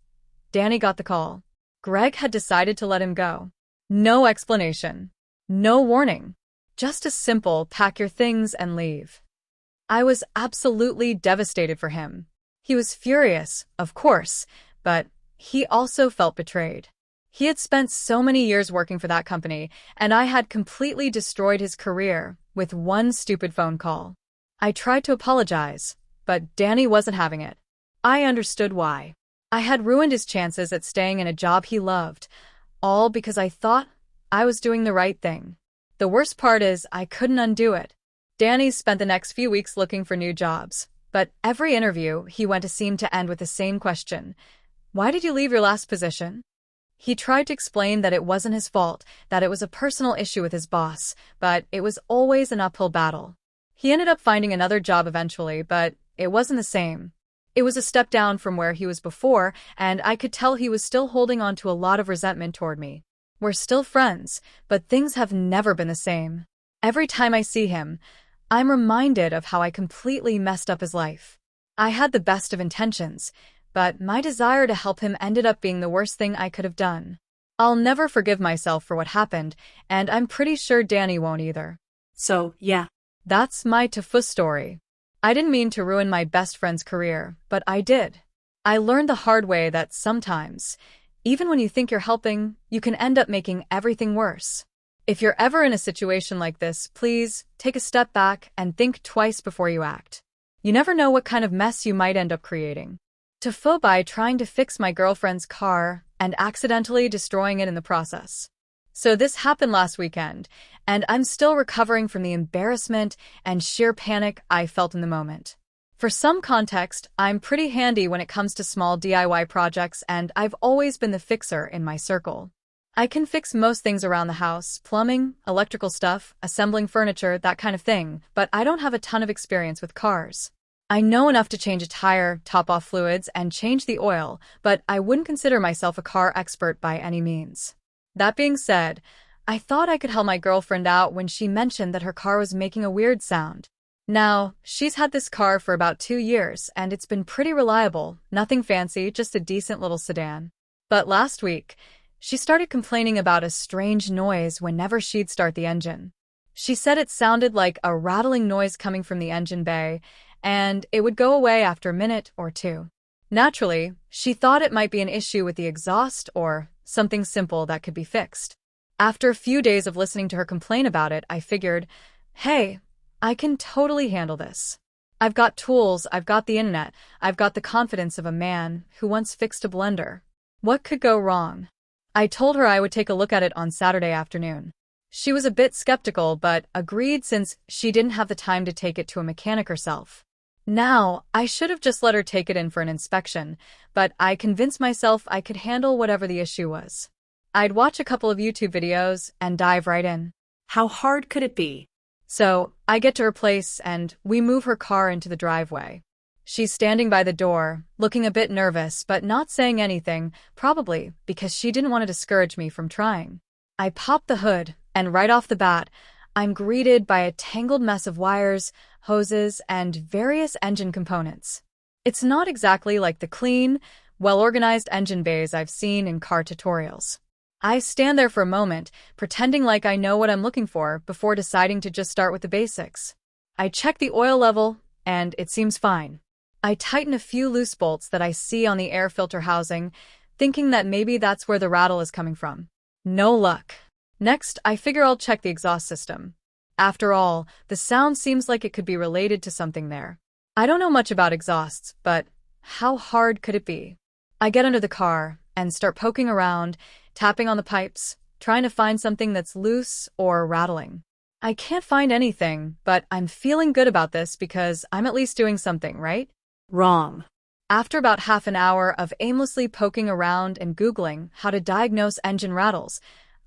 Danny got the call. Greg had decided to let him go. No explanation. No warning. Just a simple, pack your things and leave. I was absolutely devastated for him. He was furious, of course, but he also felt betrayed. He had spent so many years working for that company, and I had completely destroyed his career with one stupid phone call. I tried to apologize, but Danny wasn't having it. I understood why. I had ruined his chances at staying in a job he loved, all because I thought I was doing the right thing. The worst part is I couldn't undo it. Danny spent the next few weeks looking for new jobs, but every interview he went to seemed to end with the same question. "Why did you leave your last position?" He tried to explain that it wasn't his fault, that it was a personal issue with his boss, but it was always an uphill battle. He ended up finding another job eventually, but it wasn't the same. It was a step down from where he was before, and I could tell he was still holding on to a lot of resentment toward me. We're still friends, but things have never been the same. Every time I see him, I'm reminded of how I completely messed up his life. I had the best of intentions, but my desire to help him ended up being the worst thing I could have done. I'll never forgive myself for what happened, and I'm pretty sure Danny won't either. So, yeah. That's my TIFU story. I didn't mean to ruin my best friend's career, but I did. I learned the hard way that sometimes, even when you think you're helping, you can end up making everything worse. If you're ever in a situation like this, please take a step back and think twice before you act. You never know what kind of mess you might end up creating. TIFU by trying to fix my girlfriend's car and accidentally destroying it in the process. So this happened last weekend, and I'm still recovering from the embarrassment and sheer panic I felt in the moment. For some context, I'm pretty handy when it comes to small DIY projects, and I've always been the fixer in my circle. I can fix most things around the house, plumbing, electrical stuff, assembling furniture, that kind of thing, but I don't have a ton of experience with cars. I know enough to change a tire, top off fluids, and change the oil, but I wouldn't consider myself a car expert by any means. That being said, I thought I could help my girlfriend out when she mentioned that her car was making a weird sound. Now, she's had this car for about 2 years, and it's been pretty reliable, nothing fancy, just a decent little sedan. But last week, she started complaining about a strange noise whenever she'd start the engine. She said it sounded like a rattling noise coming from the engine bay, and it would go away after a minute or two. Naturally, she thought it might be an issue with the exhaust or something simple that could be fixed. After a few days of listening to her complain about it, I figured, hey, I can totally handle this. I've got tools, I've got the internet, I've got the confidence of a man who once fixed a blender. What could go wrong? I told her I would take a look at it on Saturday afternoon. She was a bit skeptical, but agreed since she didn't have the time to take it to a mechanic herself. Now, I should have just let her take it in for an inspection, but I convinced myself I could handle whatever the issue was. I'd watch a couple of YouTube videos and dive right in. How hard could it be? So, I get to her place and we move her car into the driveway. She's standing by the door, looking a bit nervous but not saying anything, probably because she didn't want to discourage me from trying. I pop the hood, and right off the bat, I'm greeted by a tangled mess of wires, hoses, and various engine components. It's not exactly like the clean, well-organized engine bays I've seen in car tutorials. I stand there for a moment, pretending like I know what I'm looking for before deciding to just start with the basics. I check the oil level, and it seems fine. I tighten a few loose bolts that I see on the air filter housing, thinking that maybe that's where the rattle is coming from. No luck. Next, I figure I'll check the exhaust system. After all, the sound seems like it could be related to something there. I don't know much about exhausts, but how hard could it be? I get under the car and start poking around, tapping on the pipes, trying to find something that's loose or rattling. I can't find anything, but I'm feeling good about this because I'm at least doing something, right? Wrong. After about half an hour of aimlessly poking around and Googling how to diagnose engine rattles,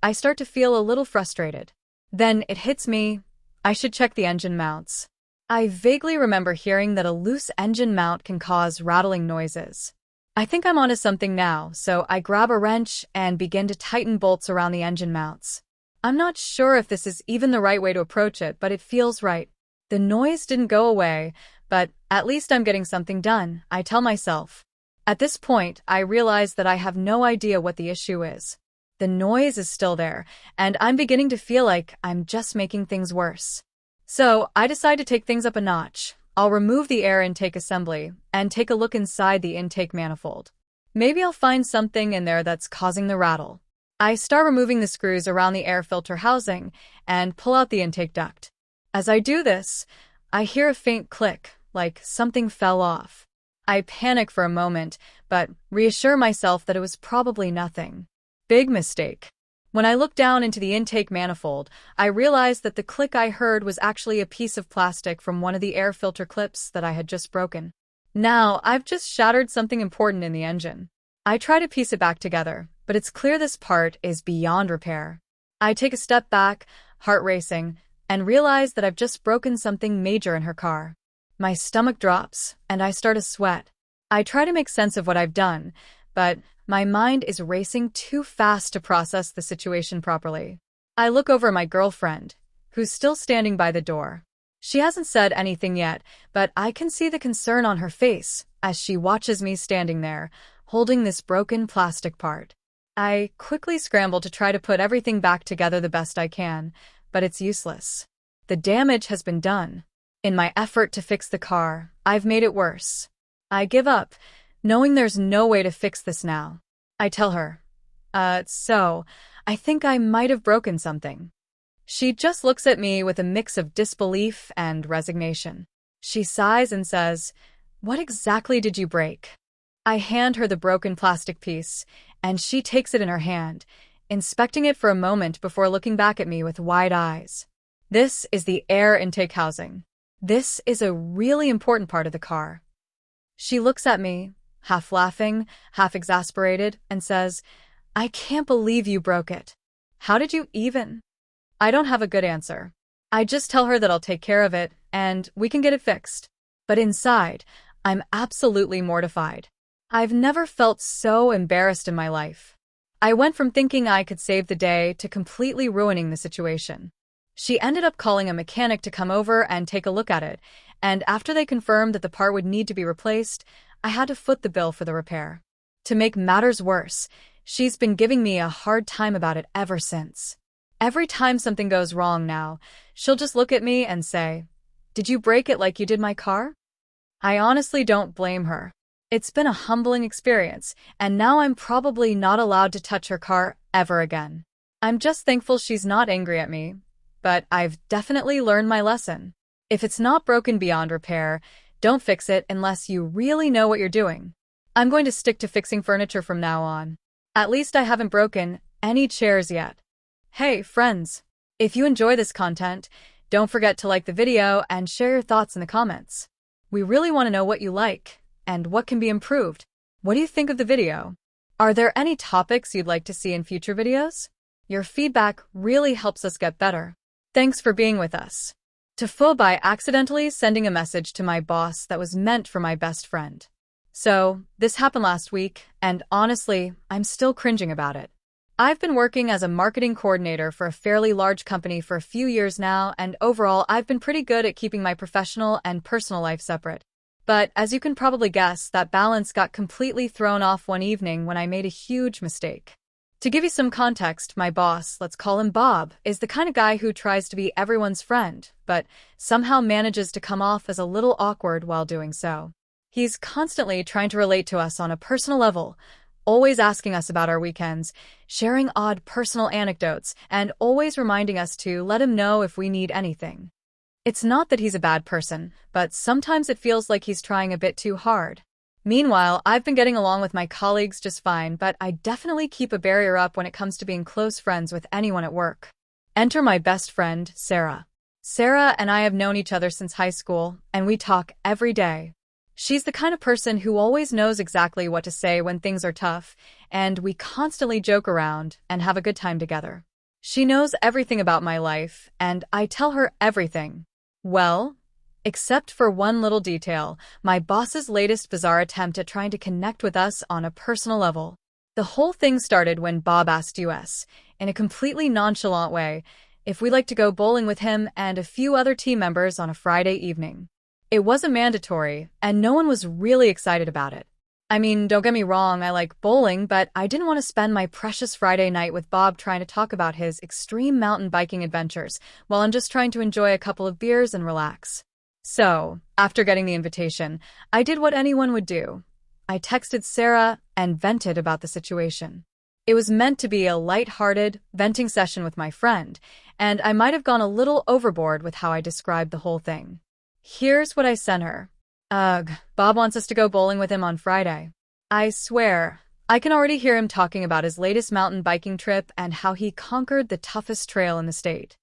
I start to feel a little frustrated. Then it hits me, I should check the engine mounts. I vaguely remember hearing that a loose engine mount can cause rattling noises. I think I'm onto something now, so I grab a wrench and begin to tighten bolts around the engine mounts. I'm not sure if this is even the right way to approach it, but it feels right. The noise didn't go away, but at least I'm getting something done, I tell myself. At this point, I realize that I have no idea what the issue is. The noise is still there, and I'm beginning to feel like I'm just making things worse. So, I decide to take things up a notch. I'll remove the air intake assembly and take a look inside the intake manifold. Maybe I'll find something in there that's causing the rattle. I start removing the screws around the air filter housing and pull out the intake duct. As I do this, I hear a faint click, like something fell off. I panic for a moment, but reassure myself that it was probably nothing. Big mistake. When I look down into the intake manifold, I realized that the click I heard was actually a piece of plastic from one of the air filter clips that I had just broken. Now, I've just shattered something important in the engine. I try to piece it back together, but it's clear this part is beyond repair. I take a step back, heart racing, and realize that I've just broken something major in her car. My stomach drops, and I start to sweat. I try to make sense of what I've done, but my mind is racing too fast to process the situation properly. I look over at my girlfriend, who's still standing by the door. She hasn't said anything yet, but I can see the concern on her face as she watches me standing there, holding this broken plastic part. I quickly scramble to try to put everything back together the best I can, but it's useless. The damage has been done. In my effort to fix the car, I've made it worse. I give up, knowing there's no way to fix this now. I tell her, I think I might have broken something. She just looks at me with a mix of disbelief and resignation. She sighs and says, "What exactly did you break?" I hand her the broken plastic piece, and she takes it in her hand, inspecting it for a moment before looking back at me with wide eyes. This is the air intake housing. This is a really important part of the car. She looks at me, half laughing, half exasperated, and says, "I can't believe you broke it. How did you even?" I don't have a good answer. I just tell her that I'll take care of it, and we can get it fixed. But inside, I'm absolutely mortified. I've never felt so embarrassed in my life. I went from thinking I could save the day to completely ruining the situation. She ended up calling a mechanic to come over and take a look at it, and after they confirmed that the part would need to be replaced, I had to foot the bill for the repair. To make matters worse, she's been giving me a hard time about it ever since. Every time something goes wrong now, she'll just look at me and say, "Did you break it like you did my car?" I honestly don't blame her. It's been a humbling experience, and now I'm probably not allowed to touch her car ever again. I'm just thankful she's not angry at me, but I've definitely learned my lesson. If it's not broken beyond repair, don't fix it unless you really know what you're doing. I'm going to stick to fixing furniture from now on. At least I haven't broken any chairs yet. Hey, friends, if you enjoy this content, don't forget to like the video and share your thoughts in the comments. We really want to know what you like and what can be improved. What do you think of the video? Are there any topics you'd like to see in future videos? Your feedback really helps us get better. Thanks for being with us. TIFU by accidentally sending a message to my boss that was meant for my best friend. So, this happened last week, and honestly, I'm still cringing about it. I've been working as a marketing coordinator for a fairly large company for a few years now, and overall, I've been pretty good at keeping my professional and personal life separate. But as you can probably guess, that balance got completely thrown off one evening when I made a huge mistake. To give you some context, my boss, let's call him Bob, is the kind of guy who tries to be everyone's friend, but somehow manages to come off as a little awkward while doing so. He's constantly trying to relate to us on a personal level, always asking us about our weekends, sharing odd personal anecdotes, and always reminding us to let him know if we need anything. It's not that he's a bad person, but sometimes it feels like he's trying a bit too hard. Meanwhile, I've been getting along with my colleagues just fine, but I definitely keep a barrier up when it comes to being close friends with anyone at work. Enter my best friend, Sarah. Sarah and I have known each other since high school, and we talk every day. She's the kind of person who always knows exactly what to say when things are tough, and we constantly joke around and have a good time together. She knows everything about my life, and I tell her everything. Well, except for one little detail, my boss's latest bizarre attempt at trying to connect with us on a personal level. The whole thing started when Bob asked us, in a completely nonchalant way, if we'd like to go bowling with him and a few other team members on a Friday evening. It wasn't mandatory, and no one was really excited about it. I mean, don't get me wrong, I like bowling, but I didn't want to spend my precious Friday night with Bob trying to talk about his extreme mountain biking adventures while I'm just trying to enjoy a couple of beers and relax. So, after getting the invitation, I did what anyone would do. I texted Sarah and vented about the situation. It was meant to be a light-hearted, venting session with my friend, and I might have gone a little overboard with how I described the whole thing. Here's what I sent her. Ugh, Bob wants us to go bowling with him on Friday. I swear, I can already hear him talking about his latest mountain biking trip and how he conquered the toughest trail in the state.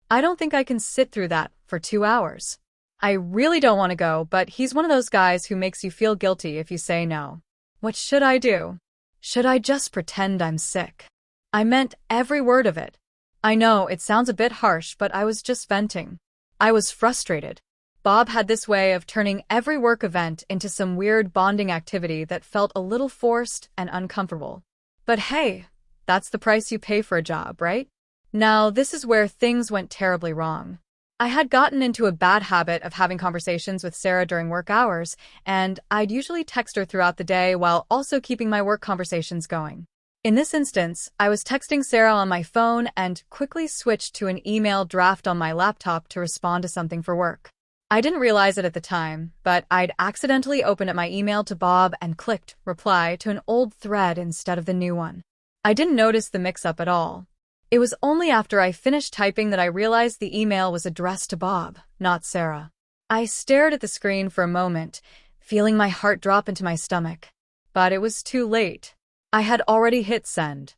I don't think I can sit through that for 2 hours. I really don't want to go, but he's one of those guys who makes you feel guilty if you say no. What should I do? Should I just pretend I'm sick? I meant every word of it. I know, it sounds a bit harsh, but I was just venting. I was frustrated. Bob had this way of turning every work event into some weird bonding activity that felt a little forced and uncomfortable. But hey, that's the price you pay for a job, right? Now, this is where things went terribly wrong. I had gotten into a bad habit of having conversations with Sarah during work hours, and I'd usually text her throughout the day while also keeping my work conversations going. In this instance, I was texting Sarah on my phone and quickly switched to an email draft on my laptop to respond to something for work. I didn't realize it at the time, but I'd accidentally opened up my email to Bob and clicked reply to an old thread instead of the new one. I didn't notice the mix-up at all. It was only after I finished typing that I realized the email was addressed to Bob, not Sarah. I stared at the screen for a moment, feeling my heart drop into my stomach. But it was too late. I had already hit send.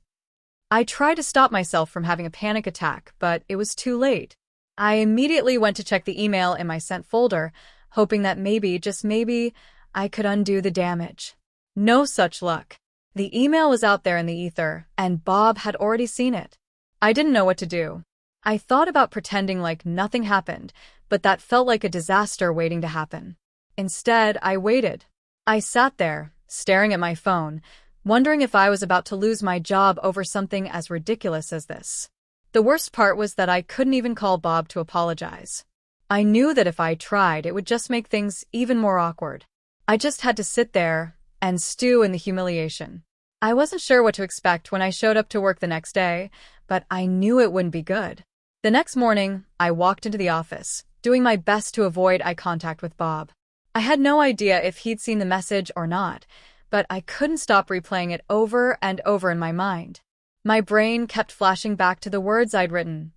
I tried to stop myself from having a panic attack, but it was too late. I immediately went to check the email in my sent folder, hoping that maybe, just maybe, I could undo the damage. No such luck. The email was out there in the ether, and Bob had already seen it. I didn't know what to do. I thought about pretending like nothing happened, but that felt like a disaster waiting to happen. Instead, I waited. I sat there, staring at my phone, wondering if I was about to lose my job over something as ridiculous as this. The worst part was that I couldn't even call Bob to apologize. I knew that if I tried, it would just make things even more awkward. I just had to sit there and stew in the humiliation. I wasn't sure what to expect when I showed up to work the next day, but I knew it wouldn't be good. The next morning, I walked into the office, doing my best to avoid eye contact with Bob. I had no idea if he'd seen the message or not, but I couldn't stop replaying it over and over in my mind. My brain kept flashing back to the words I'd written.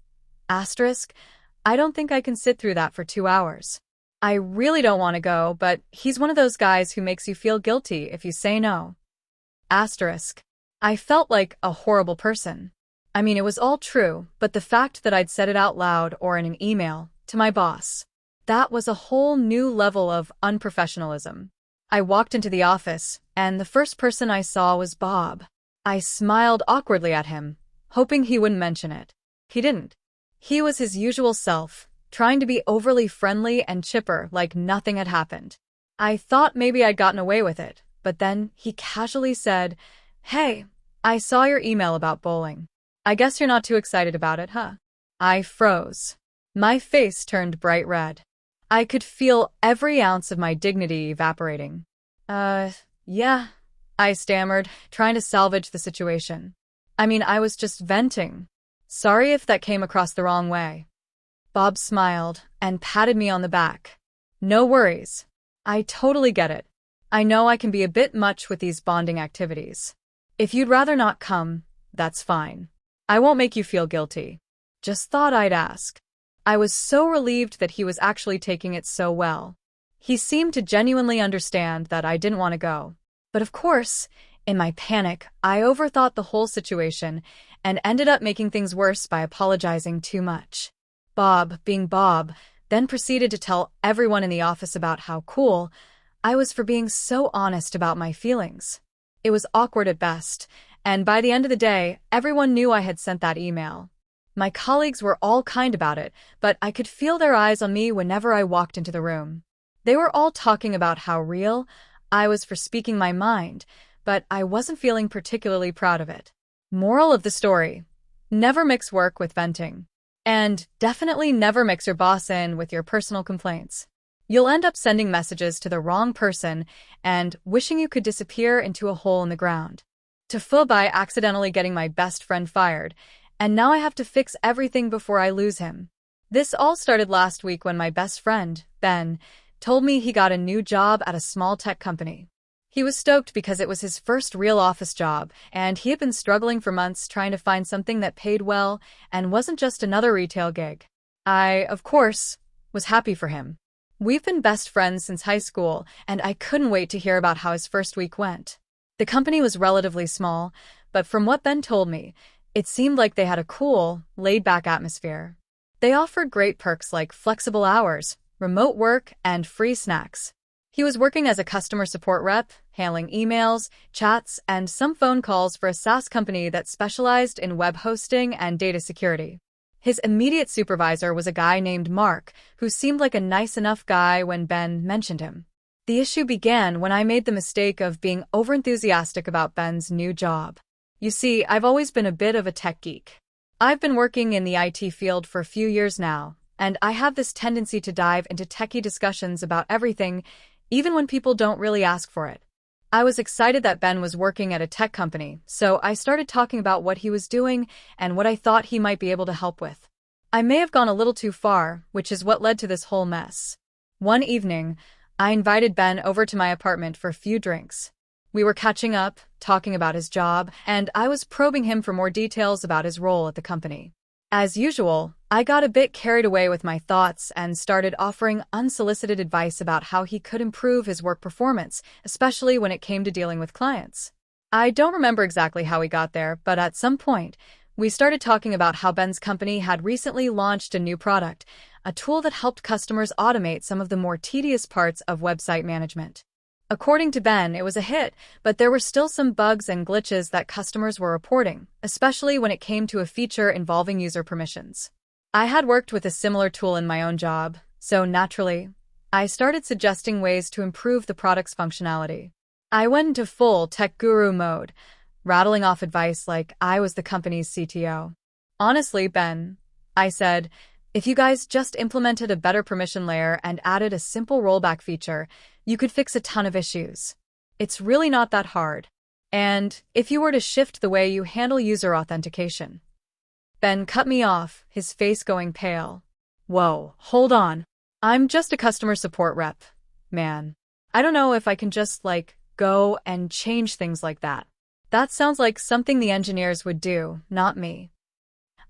Asterisk, I don't think I can sit through that for 2 hours. I really don't want to go, but he's one of those guys who makes you feel guilty if you say no. Asterisk. I felt like a horrible person. I mean, it was all true, but the fact that I'd said it out loud or in an email to my boss, that was a whole new level of unprofessionalism. I walked into the office, and the first person I saw was Bob. I smiled awkwardly at him, hoping he wouldn't mention it. He didn't. He was his usual self, trying to be overly friendly and chipper like nothing had happened. I thought maybe I'd gotten away with it, but then he casually said, "Hey, I saw your email about bowling. I guess you're not too excited about it, huh?" I froze. My face turned bright red. I could feel every ounce of my dignity evaporating. Yeah, I stammered, trying to salvage the situation. I mean, I was just venting. Sorry if that came across the wrong way. Bob smiled and patted me on the back. No worries. I totally get it. I know I can be a bit much with these bonding activities. If you'd rather not come, that's fine. I won't make you feel guilty. Just thought I'd ask. I was so relieved that he was actually taking it so well. He seemed to genuinely understand that I didn't want to go. But of course, in my panic, I overthought the whole situation and ended up making things worse by apologizing too much. Bob, being Bob, then proceeded to tell everyone in the office about how cool I was for being so honest about my feelings. It was awkward at best, and by the end of the day, everyone knew I had sent that email. My colleagues were all kind about it, but I could feel their eyes on me whenever I walked into the room. They were all talking about how real I was for speaking my mind, but I wasn't feeling particularly proud of it. Moral of the story: never mix work with venting. And definitely never mix your boss in with your personal complaints. You'll end up sending messages to the wrong person and wishing you could disappear into a hole in the ground. TIFU by accidentally getting my best friend fired, and now I have to fix everything before I lose him. This all started last week when my best friend, Ben, told me he got a new job at a small tech company. He was stoked because it was his first real office job, and he had been struggling for months trying to find something that paid well and wasn't just another retail gig. I, of course, was happy for him. We've been best friends since high school, and I couldn't wait to hear about how his first week went. The company was relatively small, but from what Ben told me, it seemed like they had a cool, laid-back atmosphere. They offered great perks like flexible hours, remote work, and free snacks. He was working as a customer support rep, handling emails, chats, and some phone calls for a SaaS company that specialized in web hosting and data security. His immediate supervisor was a guy named Mark, who seemed like a nice enough guy when Ben mentioned him. The issue began when I made the mistake of being overenthusiastic about Ben's new job. You see, I've always been a bit of a tech geek. I've been working in the IT field for a few years now, and I have this tendency to dive into techie discussions about everything, even when people don't really ask for it. I was excited that Ben was working at a tech company, so I started talking about what he was doing and what I thought he might be able to help with. I may have gone a little too far, which is what led to this whole mess. One evening, I invited Ben over to my apartment for a few drinks. We were catching up, talking about his job, and I was probing him for more details about his role at the company. As usual, I got a bit carried away with my thoughts and started offering unsolicited advice about how he could improve his work performance, especially when it came to dealing with clients. I don't remember exactly how we got there, but at some point, we started talking about how Ben's company had recently launched a new product, a tool that helped customers automate some of the more tedious parts of website management. According to Ben, it was a hit, but there were still some bugs and glitches that customers were reporting, especially when it came to a feature involving user permissions. I had worked with a similar tool in my own job, so naturally, I started suggesting ways to improve the product's functionality. I went into full tech guru mode, rattling off advice like I was the company's CTO. Honestly, Ben, I said, if you guys just implemented a better permission layer and added a simple rollback feature, you could fix a ton of issues. It's really not that hard. And if you were to shift the way you handle user authentication. Ben cut me off, his face going pale. Whoa, hold on. I'm just a customer support rep, man. I don't know if I can just, go and change things like that. That sounds like something the engineers would do, not me.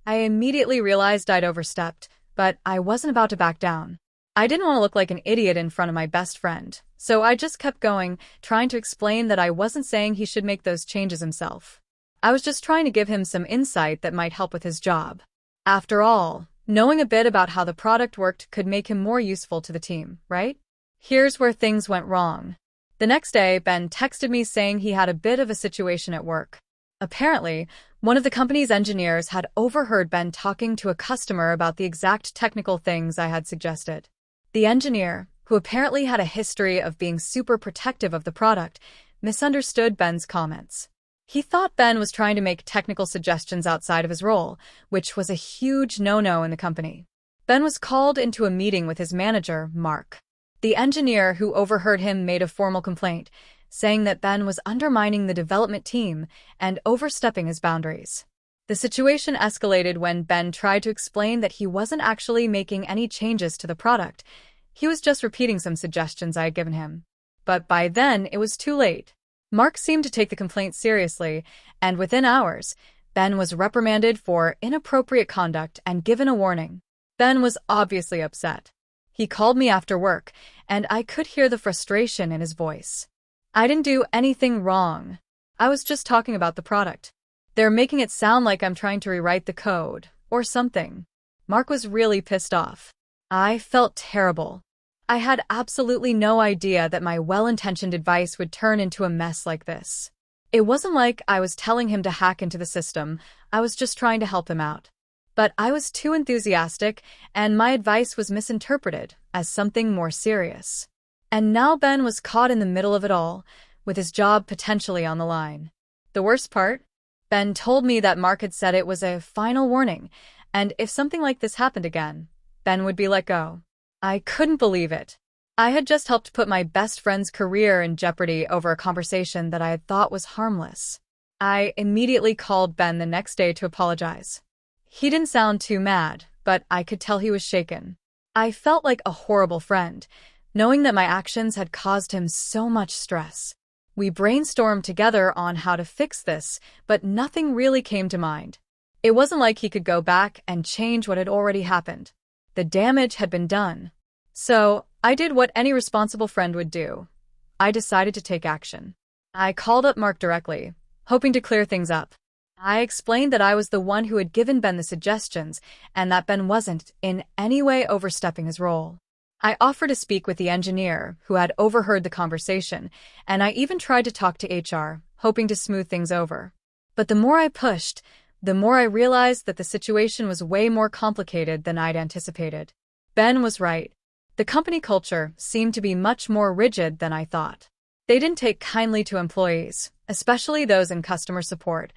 I immediately realized I'd overstepped, but I wasn't about to back down. I didn't want to look like an idiot in front of my best friend, so I just kept going, trying to explain that I wasn't saying he should make those changes himself. I was just trying to give him some insight that might help with his job. After all, knowing a bit about how the product worked could make him more useful to the team, right? Here's where things went wrong. The next day, Ben texted me saying he had a bit of a situation at work. Apparently, one of the company's engineers had overheard Ben talking to a customer about the exact technical things I had suggested. The engineer, who apparently had a history of being super protective of the product, misunderstood Ben's comments. He thought Ben was trying to make technical suggestions outside of his role, which was a huge no-no in the company. Ben was called into a meeting with his manager, Mark. The engineer who overheard him made a formal complaint, saying that Ben was undermining the development team and overstepping his boundaries. The situation escalated when Ben tried to explain that he wasn't actually making any changes to the product. He was just repeating some suggestions I had given him. But by then, it was too late. Mark seemed to take the complaint seriously, and within hours, Ben was reprimanded for inappropriate conduct and given a warning. Ben was obviously upset. He called me after work, and I could hear the frustration in his voice. I didn't do anything wrong. I was just talking about the product. They're making it sound like I'm trying to rewrite the code, or something. Mark was really pissed off. I felt terrible. I had absolutely no idea that my well-intentioned advice would turn into a mess like this. It wasn't like I was telling him to hack into the system, I was just trying to help him out. But I was too enthusiastic, and my advice was misinterpreted as something more serious. And now Ben was caught in the middle of it all, with his job potentially on the line. The worst part? Ben told me that Mark had said it was a final warning, and if something like this happened again, Ben would be let go. I couldn't believe it. I had just helped put my best friend's career in jeopardy over a conversation that I had thought was harmless. I immediately called Ben the next day to apologize. He didn't sound too mad, but I could tell he was shaken. I felt like a horrible friend, knowing that my actions had caused him so much stress. We brainstormed together on how to fix this, but nothing really came to mind. It wasn't like he could go back and change what had already happened. The damage had been done. So, I did what any responsible friend would do. I decided to take action. I called up Mark directly, hoping to clear things up. I explained that I was the one who had given Ben the suggestions, and that Ben wasn't in any way overstepping his role. I offered to speak with the engineer who had overheard the conversation, and I even tried to talk to HR, hoping to smooth things over. But the more I pushed, the more I realized that the situation was way more complicated than I'd anticipated. Ben was right. The company culture seemed to be much more rigid than I thought. They didn't take kindly to employees, especially those in customer support,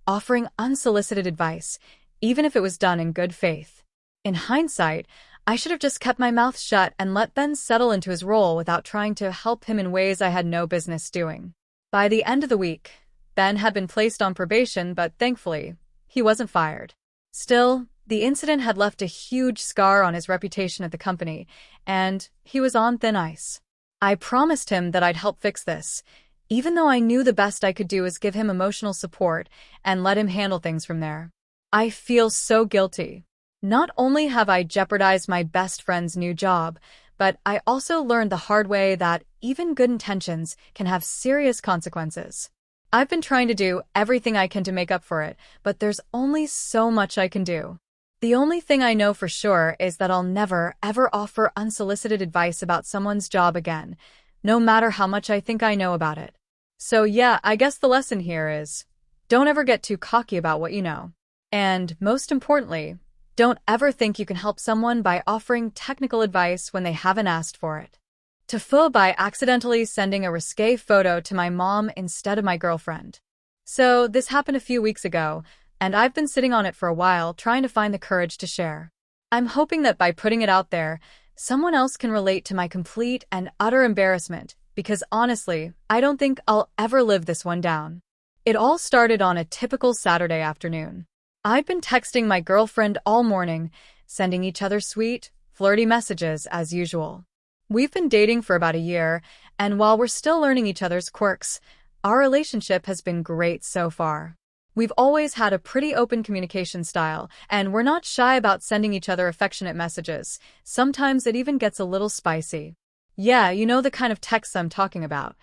offering unsolicited advice, even if it was done in good faith. In hindsight, I should have just kept my mouth shut and let Ben settle into his role without trying to help him in ways I had no business doing. By the end of the week, Ben had been placed on probation, but thankfully, he wasn't fired. Still, the incident had left a huge scar on his reputation at the company, and he was on thin ice. I promised him that I'd help fix this, even though I knew the best I could do was give him emotional support and let him handle things from there. I feel so guilty. Not only have I jeopardized my best friend's new job, but I also learned the hard way that even good intentions can have serious consequences. I've been trying to do everything I can to make up for it, but there's only so much I can do. The only thing I know for sure is that I'll never, ever offer unsolicited advice about someone's job again, no matter how much I think I know about it. So yeah, I guess the lesson here is, don't ever get too cocky about what you know. And most importantly, don't ever think you can help someone by offering technical advice when they haven't asked for it. TIFU by accidentally sending a risque photo to my mom instead of my girlfriend. So this happened a few weeks ago, and I've been sitting on it for a while trying to find the courage to share. I'm hoping that by putting it out there, someone else can relate to my complete and utter embarrassment, because honestly, I don't think I'll ever live this one down. It all started on a typical Saturday afternoon. I'd been texting my girlfriend all morning, sending each other sweet, flirty messages as usual. We've been dating for about a year, and while we're still learning each other's quirks, our relationship has been great so far. We've always had a pretty open communication style, and we're not shy about sending each other affectionate messages. Sometimes it even gets a little spicy. Yeah, you know the kind of texts I'm talking about.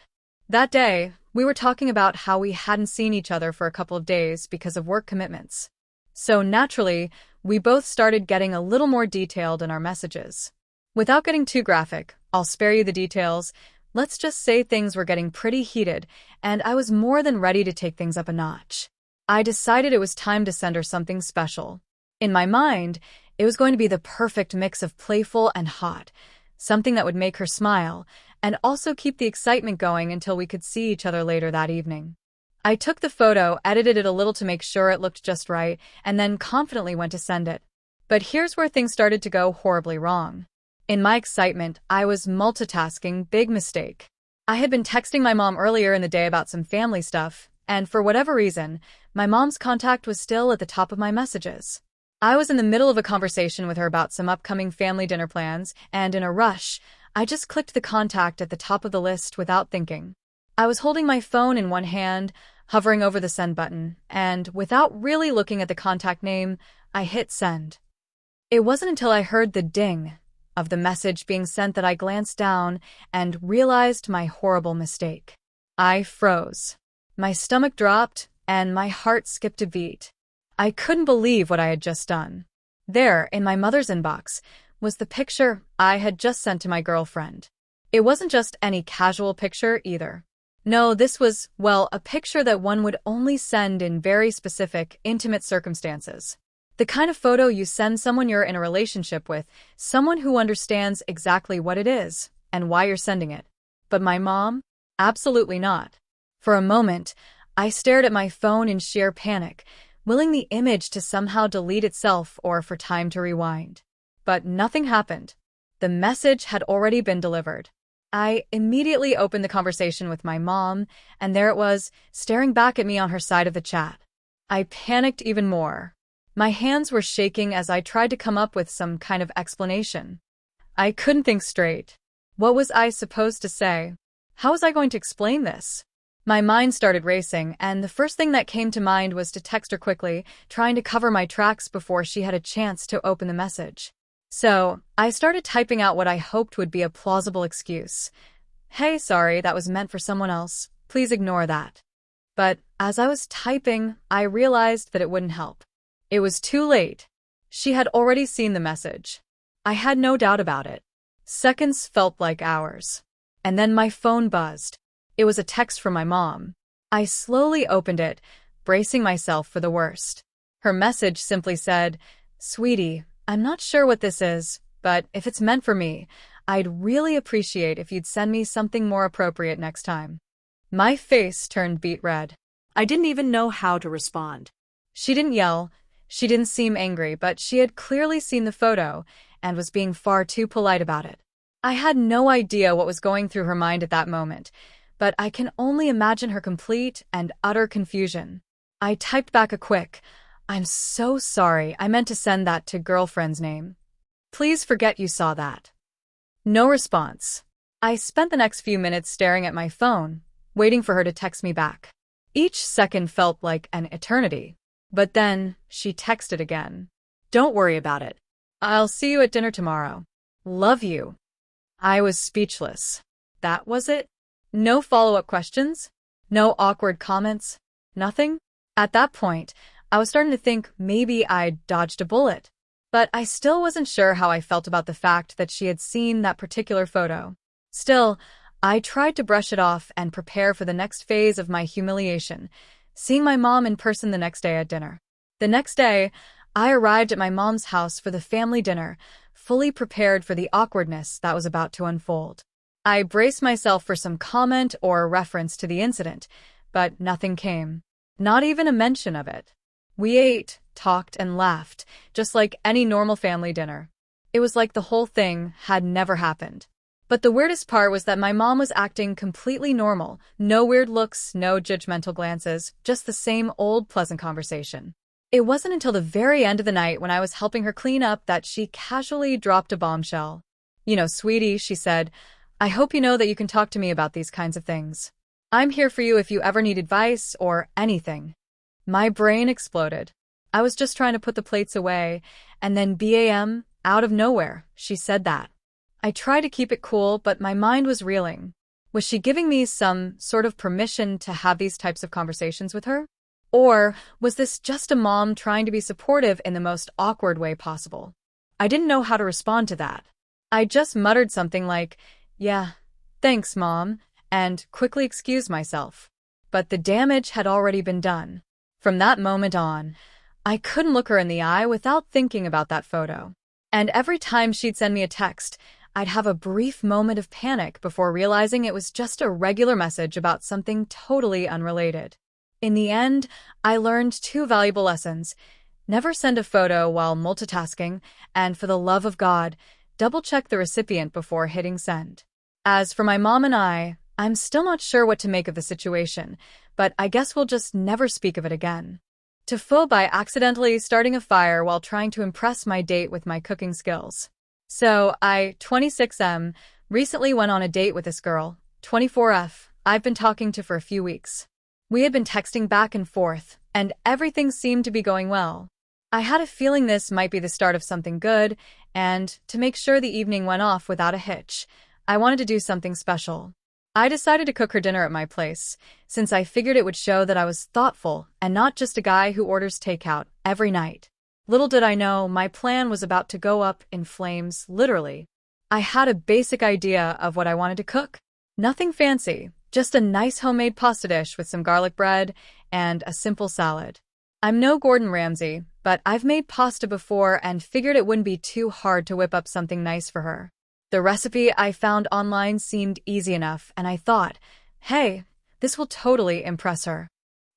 That day, we were talking about how we hadn't seen each other for a couple of days because of work commitments. So naturally, we both started getting a little more detailed in our messages. Without getting too graphic, I'll spare you the details. Let's just say things were getting pretty heated, and I was more than ready to take things up a notch. I decided it was time to send her something special. In my mind, it was going to be the perfect mix of playful and hot, something that would make her smile, and also keep the excitement going until we could see each other later that evening. I took the photo, edited it a little to make sure it looked just right, and then confidently went to send it. But here's where things started to go horribly wrong. In my excitement, I was multitasking, big mistake. I had been texting my mom earlier in the day about some family stuff, and for whatever reason, my mom's contact was still at the top of my messages. I was in the middle of a conversation with her about some upcoming family dinner plans, and in a rush, I just clicked the contact at the top of the list without thinking. I was holding my phone in one hand, hovering over the send button, and without really looking at the contact name, I hit send. It wasn't until I heard the ding of the message being sent that I glanced down and realized my horrible mistake. I froze. My stomach dropped, and my heart skipped a beat. I couldn't believe what I had just done. There, in my mother's inbox, was the picture I had just sent to my girlfriend. It wasn't just any casual picture either. No, this was, well, a picture that one would only send in very specific, intimate circumstances. The kind of photo you send someone you're in a relationship with, someone who understands exactly what it is and why you're sending it. But my mom? Absolutely not. For a moment, I stared at my phone in sheer panic, willing the image to somehow delete itself or for time to rewind. But nothing happened. The message had already been delivered. I immediately opened the conversation with my mom, and there it was, staring back at me on her side of the chat. I panicked even more. My hands were shaking as I tried to come up with some kind of explanation. I couldn't think straight. What was I supposed to say? How was I going to explain this? My mind started racing, and the first thing that came to mind was to text her quickly, trying to cover my tracks before she had a chance to open the message. So, I started typing out what I hoped would be a plausible excuse. Hey, sorry, that was meant for someone else. Please ignore that. But as I was typing, I realized that it wouldn't help. It was too late. She had already seen the message. I had no doubt about it. Seconds felt like hours. And then my phone buzzed. It was a text from my mom. I slowly opened it, bracing myself for the worst. Her message simply said, "Sweetie, I'm not sure what this is, but if it's meant for me, I'd really appreciate if you'd send me something more appropriate next time." My face turned beet red. I didn't even know how to respond. She didn't yell. She didn't seem angry, but she had clearly seen the photo and was being far too polite about it. I had no idea what was going through her mind at that moment, but I can only imagine her complete and utter confusion. I typed back a quick, "I'm so sorry, I meant to send that to girlfriend's name. Please forget you saw that." No response. I spent the next few minutes staring at my phone, waiting for her to text me back. Each second felt like an eternity. But then, she texted again. "Don't worry about it. I'll see you at dinner tomorrow. Love you." I was speechless. That was it? No follow-up questions? No awkward comments? Nothing? At that point, I was starting to think maybe I'd dodged a bullet. But I still wasn't sure how I felt about the fact that she had seen that particular photo. Still, I tried to brush it off and prepare for the next phase of my humiliation, seeing my mom in person the next day at dinner. The next day, I arrived at my mom's house for the family dinner, fully prepared for the awkwardness that was about to unfold. I braced myself for some comment or reference to the incident, but nothing came. Not even a mention of it. We ate, talked, and laughed, just like any normal family dinner. It was like the whole thing had never happened. But the weirdest part was that my mom was acting completely normal. No weird looks, no judgmental glances, just the same old pleasant conversation. It wasn't until the very end of the night when I was helping her clean up that she casually dropped a bombshell. "You know, sweetie," she said, "I hope you know that you can talk to me about these kinds of things. I'm here for you if you ever need advice or anything." My brain exploded. I was just trying to put the plates away, and then bam, out of nowhere, she said that. I tried to keep it cool, but my mind was reeling. Was she giving me some sort of permission to have these types of conversations with her? Or was this just a mom trying to be supportive in the most awkward way possible? I didn't know how to respond to that. I just muttered something like, "Yeah, thanks, Mom," and quickly excused myself. But the damage had already been done. From that moment on, I couldn't look her in the eye without thinking about that photo. And every time she'd send me a text, I'd have a brief moment of panic before realizing it was just a regular message about something totally unrelated. In the end, I learned two valuable lessons. Never send a photo while multitasking, and for the love of God, double-check the recipient before hitting send. As for my mom and I'm still not sure what to make of the situation, but I guess we'll just never speak of it again. TIFU by accidentally starting a fire while trying to impress my date with my cooking skills. So, 26M, recently went on a date with this girl, 24F, I've been talking to for a few weeks. We had been texting back and forth, and everything seemed to be going well. I had a feeling this might be the start of something good, and to make sure the evening went off without a hitch, I wanted to do something special. I decided to cook her dinner at my place, since I figured it would show that I was thoughtful and not just a guy who orders takeout every night. Little did I know, my plan was about to go up in flames, literally. I had a basic idea of what I wanted to cook. Nothing fancy, just a nice homemade pasta dish with some garlic bread and a simple salad. I'm no Gordon Ramsay, but I've made pasta before and figured it wouldn't be too hard to whip up something nice for her. The recipe I found online seemed easy enough, and I thought, hey, this will totally impress her.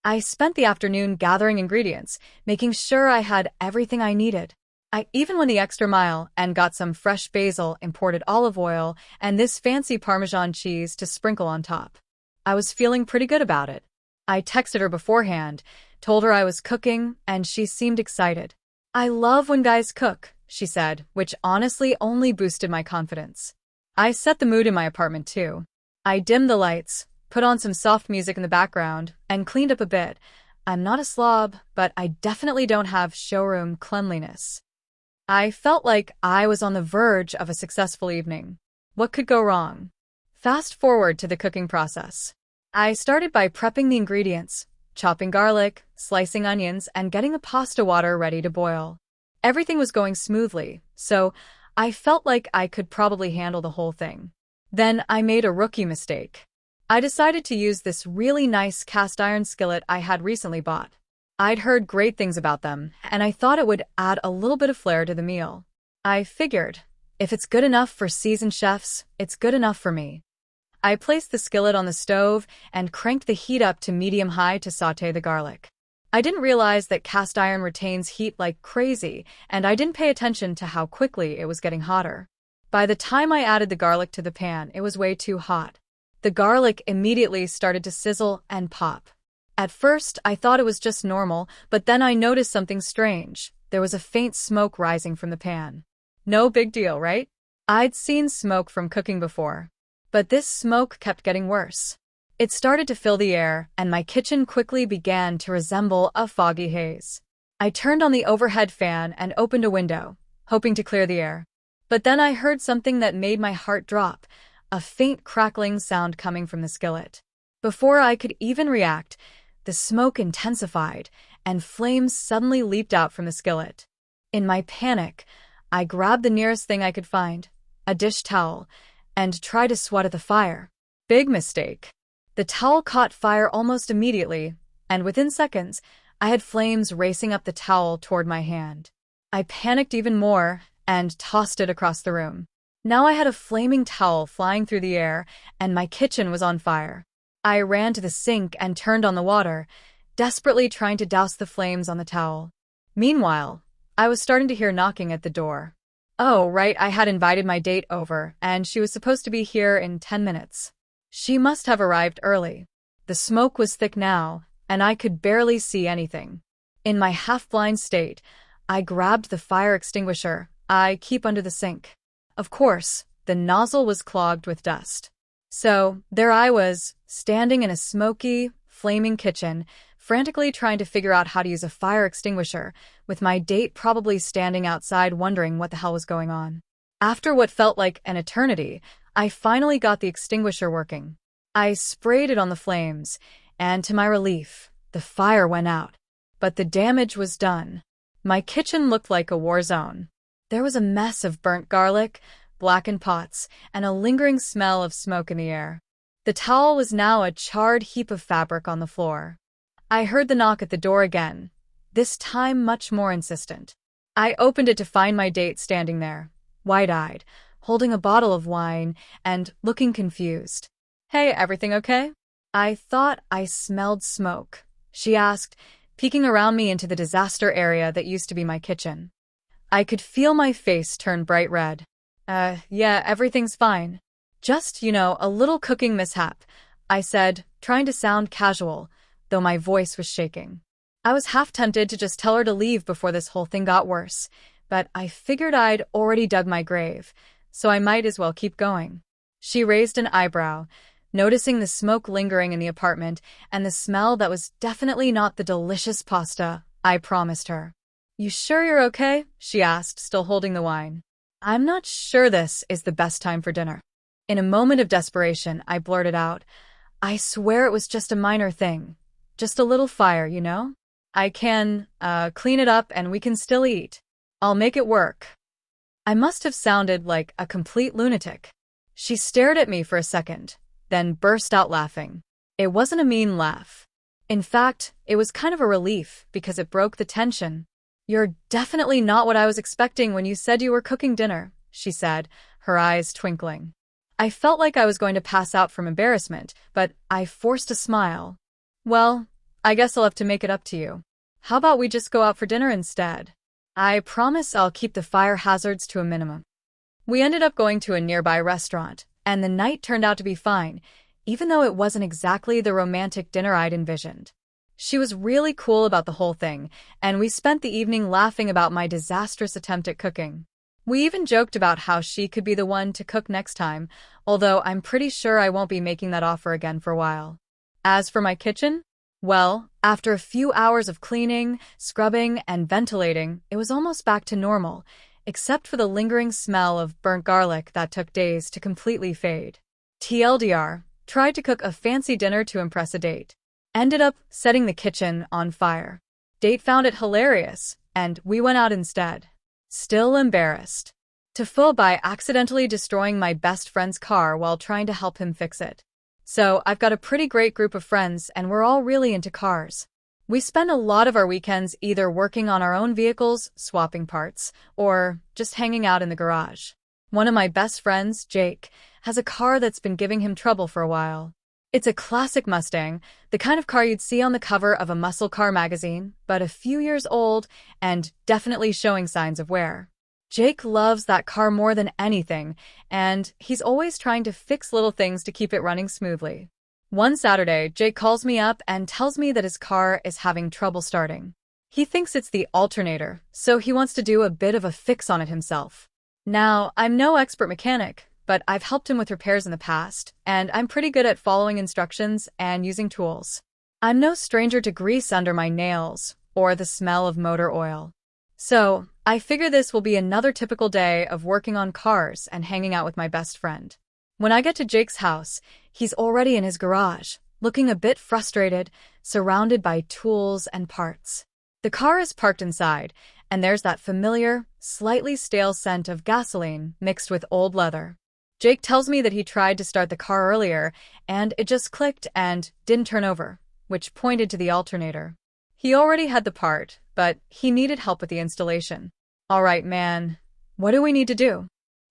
I spent the afternoon gathering ingredients, making sure I had everything I needed. I even went the extra mile and got some fresh basil, imported olive oil, and this fancy Parmesan cheese to sprinkle on top. I was feeling pretty good about it. I texted her beforehand, told her I was cooking, and she seemed excited. "I love when guys cook," she said, which honestly only boosted my confidence. I set the mood in my apartment too. I dimmed the lights, put on some soft music in the background, and cleaned up a bit. I'm not a slob, but I definitely don't have showroom cleanliness. I felt like I was on the verge of a successful evening. What could go wrong? Fast forward to the cooking process. I started by prepping the ingredients, chopping garlic, slicing onions, and getting the pasta water ready to boil. Everything was going smoothly, so I felt like I could probably handle the whole thing. Then I made a rookie mistake. I decided to use this really nice cast iron skillet I had recently bought. I'd heard great things about them, and I thought it would add a little bit of flair to the meal. I figured, if it's good enough for seasoned chefs, it's good enough for me. I placed the skillet on the stove and cranked the heat up to medium-high to sauté the garlic. I didn't realize that cast iron retains heat like crazy, and I didn't pay attention to how quickly it was getting hotter. By the time I added the garlic to the pan, it was way too hot. The garlic immediately started to sizzle and pop. At first, I thought it was just normal, but then I noticed something strange. There was a faint smoke rising from the pan. No big deal, right? I'd seen smoke from cooking before. But this smoke kept getting worse. It started to fill the air, and my kitchen quickly began to resemble a foggy haze. I turned on the overhead fan and opened a window, hoping to clear the air. But then I heard something that made my heart drop, a faint crackling sound coming from the skillet. Before I could even react, the smoke intensified, and flames suddenly leaped out from the skillet. In my panic, I grabbed the nearest thing I could find, a dish towel, and tried to swat at the fire. Big mistake. The towel caught fire almost immediately, and within seconds, I had flames racing up the towel toward my hand. I panicked even more and tossed it across the room. Now I had a flaming towel flying through the air, and my kitchen was on fire. I ran to the sink and turned on the water, desperately trying to douse the flames on the towel. Meanwhile, I was starting to hear knocking at the door. Oh, right, I had invited my date over, and she was supposed to be here in 10 minutes. She must have arrived early. The smoke was thick now, and I could barely see anything. In my half-blind state, I grabbed the fire extinguisher I keep under the sink. Of course, the nozzle was clogged with dust. So, there I was, standing in a smoky, flaming kitchen, frantically trying to figure out how to use a fire extinguisher, with my date probably standing outside wondering what the hell was going on. After what felt like an eternity, I finally got the extinguisher working. I sprayed it on the flames, and to my relief, the fire went out. But the damage was done. My kitchen looked like a war zone. There was a mess of burnt garlic, blackened pots, and a lingering smell of smoke in the air. The towel was now a charred heap of fabric on the floor. I heard the knock at the door again, this time much more insistent. I opened it to find my date standing there, wide-eyed, holding a bottle of wine and looking confused. Hey, everything okay? I thought I smelled smoke, she asked, peeking around me into the disaster area that used to be my kitchen. I could feel my face turn bright red. Yeah, everything's fine. Just, a little cooking mishap, I said, trying to sound casual, though my voice was shaking. I was half tempted to just tell her to leave before this whole thing got worse, but I figured I'd already dug my grave, so I might as well keep going. She raised an eyebrow, noticing the smoke lingering in the apartment and the smell that was definitely not the delicious pasta I promised her. You sure you're okay? She asked, still holding the wine. I'm not sure this is the best time for dinner. In a moment of desperation, I blurted out, I swear it was just a minor thing. Just a little fire, I can, clean it up and we can still eat. I'll make it work. I must have sounded like a complete lunatic. She stared at me for a second, then burst out laughing. It wasn't a mean laugh. In fact, it was kind of a relief because it broke the tension. You're definitely not what I was expecting when you said you were cooking dinner, she said, her eyes twinkling. I felt like I was going to pass out from embarrassment, but I forced a smile. Well, I guess I'll have to make it up to you. How about we just go out for dinner instead? I promise I'll keep the fire hazards to a minimum. We ended up going to a nearby restaurant, and the night turned out to be fine, even though it wasn't exactly the romantic dinner I'd envisioned. She was really cool about the whole thing, and we spent the evening laughing about my disastrous attempt at cooking. We even joked about how she could be the one to cook next time, although I'm pretty sure I won't be making that offer again for a while. As for my kitchen, well, after a few hours of cleaning, scrubbing, and ventilating, it was almost back to normal, except for the lingering smell of burnt garlic that took days to completely fade. TLDR, tried to cook a fancy dinner to impress a date. Ended up setting the kitchen on fire. Date found it hilarious, and we went out instead. Still embarrassed. To full by accidentally destroying my best friend's car while trying to help him fix it. So, I've got a pretty great group of friends and we're all really into cars. We spend a lot of our weekends either working on our own vehicles, swapping parts, or just hanging out in the garage. One of my best friends, Jake, has a car that's been giving him trouble for a while. It's a classic Mustang, the kind of car you'd see on the cover of a muscle car magazine, but a few years old and definitely showing signs of wear. Jake loves that car more than anything, and he's always trying to fix little things to keep it running smoothly. One Saturday, Jake calls me up and tells me that his car is having trouble starting. He thinks it's the alternator, so he wants to do a bit of a fix on it himself. Now, I'm no expert mechanic, but I've helped him with repairs in the past, and I'm pretty good at following instructions and using tools. I'm no stranger to grease under my nails or the smell of motor oil. So, I figure this will be another typical day of working on cars and hanging out with my best friend. When I get to Jake's house, he's already in his garage, looking a bit frustrated, surrounded by tools and parts. The car is parked inside, and there's that familiar, slightly stale scent of gasoline mixed with old leather. Jake tells me that he tried to start the car earlier, and it just clicked and didn't turn over, which pointed to the alternator. He already had the part, but he needed help with the installation. All right, man, what do we need to do?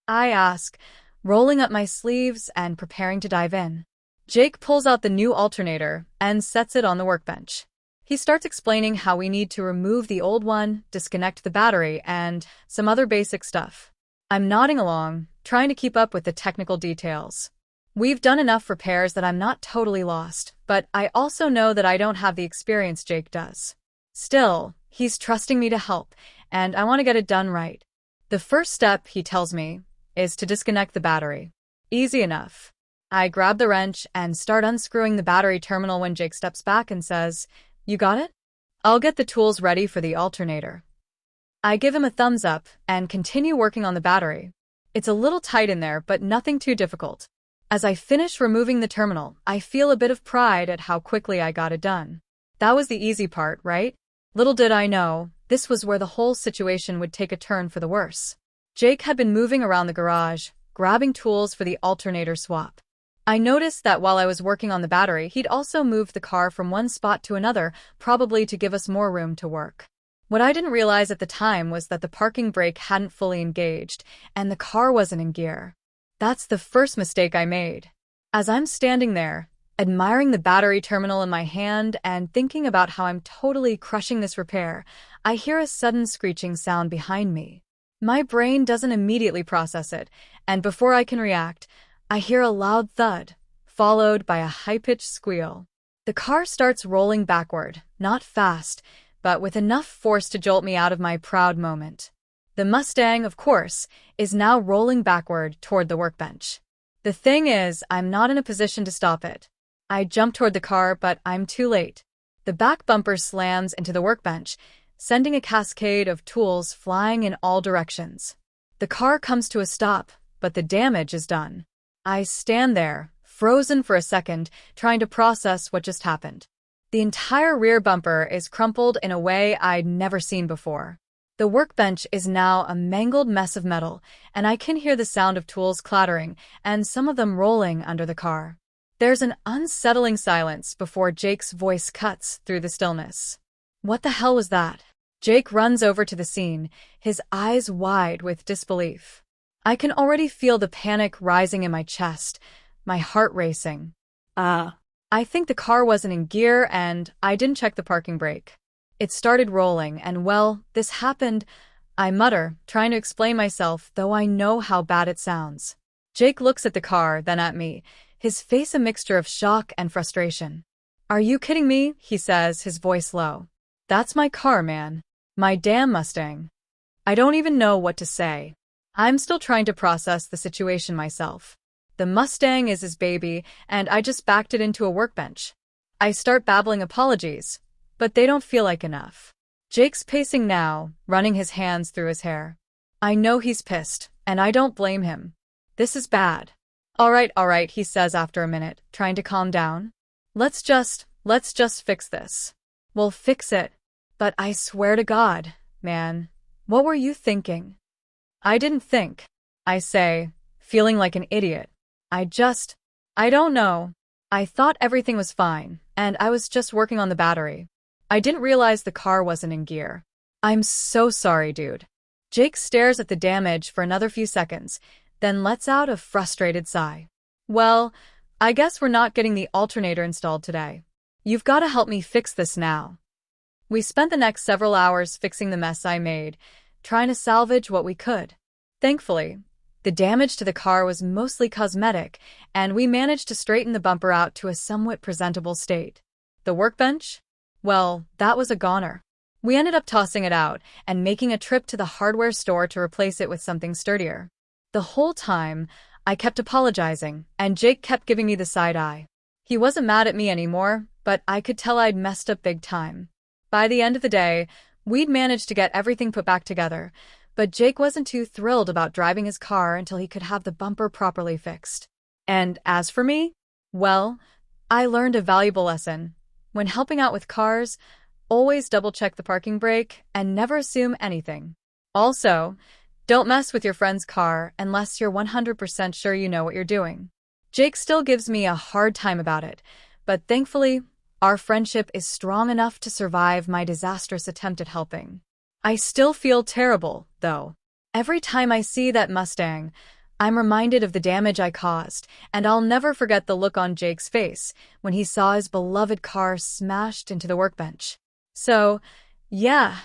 I ask, rolling up my sleeves and preparing to dive in. Jake pulls out the new alternator and sets it on the workbench. He starts explaining how we need to remove the old one, disconnect the battery, and some other basic stuff. I'm nodding along, trying to keep up with the technical details. We've done enough repairs that I'm not totally lost, but I also know that I don't have the experience Jake does. Still, he's trusting me to help, and I want to get it done right. The first step, he tells me, is to disconnect the battery. Easy enough. I grab the wrench and start unscrewing the battery terminal when Jake steps back and says, "You got it? I'll get the tools ready for the alternator." I give him a thumbs up and continue working on the battery. It's a little tight in there, but nothing too difficult. As I finish removing the terminal, I feel a bit of pride at how quickly I got it done. That was the easy part, right? Little did I know, this was where the whole situation would take a turn for the worse. Jake had been moving around the garage, grabbing tools for the alternator swap. I noticed that while I was working on the battery, he'd also moved the car from one spot to another, probably to give us more room to work. What I didn't realize at the time was that the parking brake hadn't fully engaged, and the car wasn't in gear. That's the first mistake I made. As I'm standing there, admiring the battery terminal in my hand and thinking about how I'm totally crushing this repair, I hear a sudden screeching sound behind me. My brain doesn't immediately process it, and before I can react, I hear a loud thud, followed by a high-pitched squeal. The car starts rolling backward, not fast, but with enough force to jolt me out of my proud moment. The Mustang, of course, is now rolling backward toward the workbench. The thing is, I'm not in a position to stop it. I jump toward the car, but I'm too late. The back bumper slams into the workbench, sending a cascade of tools flying in all directions. The car comes to a stop, but the damage is done. I stand there, frozen for a second, trying to process what just happened. The entire rear bumper is crumpled in a way I'd never seen before. The workbench is now a mangled mess of metal, and I can hear the sound of tools clattering and some of them rolling under the car. There's an unsettling silence before Jake's voice cuts through the stillness. "What the hell was that?" Jake runs over to the scene, his eyes wide with disbelief. I can already feel the panic rising in my chest, my heart racing. I think the car wasn't in gear and I didn't check the parking brake. It started rolling and, well, this happened, I mutter, trying to explain myself, though I know how bad it sounds. Jake looks at the car, then at me, his face a mixture of shock and frustration. "Are you kidding me?" he says, his voice low. "That's my car, man. My damn Mustang." I don't even know what to say. I'm still trying to process the situation myself. The Mustang is his baby, and I just backed it into a workbench. I start babbling apologies, but they don't feel like enough. Jake's pacing now, running his hands through his hair. I know he's pissed, and I don't blame him. This is bad. All right, he says after a minute, trying to calm down. Let's just fix this. We'll fix it. But I swear to God, man, what were you thinking? I didn't think, I say, feeling like an idiot. I don't know. I thought everything was fine, and I was just working on the battery. I didn't realize the car wasn't in gear. I'm so sorry, dude. Jake stares at the damage for another few seconds, then lets out a frustrated sigh. Well, I guess we're not getting the alternator installed today. You've got to help me fix this now. We spent the next several hours fixing the mess I made, trying to salvage what we could. Thankfully, the damage to the car was mostly cosmetic, and we managed to straighten the bumper out to a somewhat presentable state. The workbench? Well, that was a goner. We ended up tossing it out and making a trip to the hardware store to replace it with something sturdier. The whole time, I kept apologizing, and Jake kept giving me the side eye. He wasn't mad at me anymore, but I could tell I'd messed up big time. By the end of the day, we'd managed to get everything put back together, but Jake wasn't too thrilled about driving his car until he could have the bumper properly fixed. And as for me, well, I learned a valuable lesson. When helping out with cars, always double-check the parking brake and never assume anything. Also, don't mess with your friend's car unless you're 100% sure you know what you're doing. Jake still gives me a hard time about it, but thankfully, our friendship is strong enough to survive my disastrous attempt at helping. I still feel terrible, though. Every time I see that Mustang, I'm reminded of the damage I caused, and I'll never forget the look on Jake's face when he saw his beloved car smashed into the workbench. So, yeah,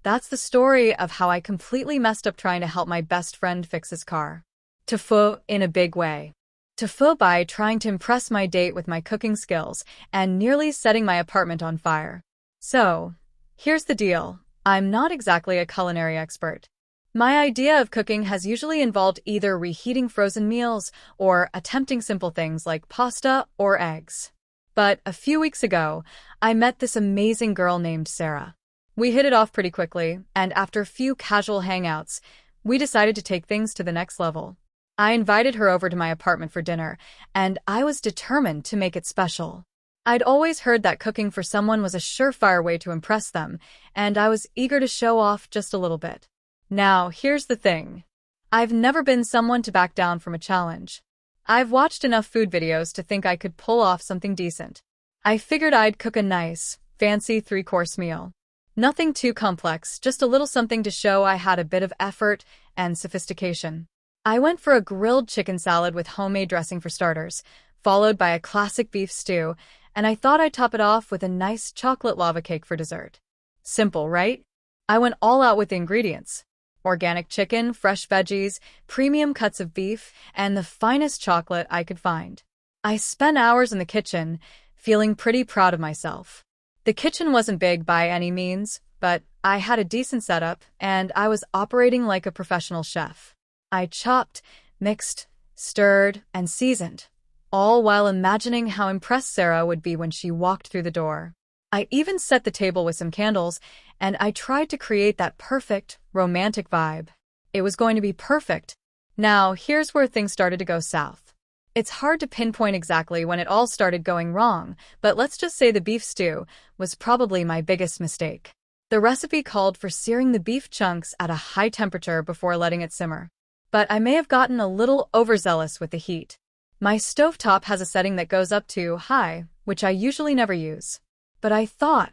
that's the story of how I completely messed up trying to help my best friend fix his car. TIFU in a big way. TIFU by trying to impress my date with my cooking skills and nearly setting my apartment on fire. So, here's the deal. I'm not exactly a culinary expert. My idea of cooking has usually involved either reheating frozen meals or attempting simple things like pasta or eggs. But a few weeks ago, I met this amazing girl named Sarah. We hit it off pretty quickly, and after a few casual hangouts, we decided to take things to the next level. I invited her over to my apartment for dinner, and I was determined to make it special. I'd always heard that cooking for someone was a surefire way to impress them, and I was eager to show off just a little bit. Now, here's the thing. I've never been someone to back down from a challenge. I've watched enough food videos to think I could pull off something decent. I figured I'd cook a nice, fancy 3-course meal. Nothing too complex, just a little something to show I had a bit of effort and sophistication. I went for a grilled chicken salad with homemade dressing for starters, followed by a classic beef stew, and I thought I'd top it off with a nice chocolate lava cake for dessert. Simple, right? I went all out with the ingredients. Organic chicken, fresh veggies, premium cuts of beef, and the finest chocolate I could find. I spent hours in the kitchen, feeling pretty proud of myself. The kitchen wasn't big by any means, but I had a decent setup, and I was operating like a professional chef. I chopped, mixed, stirred, and seasoned, all while imagining how impressed Sarah would be when she walked through the door. I even set the table with some candles, and I tried to create that perfect, romantic vibe. It was going to be perfect. Now, here's where things started to go south. It's hard to pinpoint exactly when it all started going wrong, but let's just say the beef stew was probably my biggest mistake. The recipe called for searing the beef chunks at a high temperature before letting it simmer. But I may have gotten a little overzealous with the heat. My stovetop has a setting that goes up to high, which I usually never use. But I thought,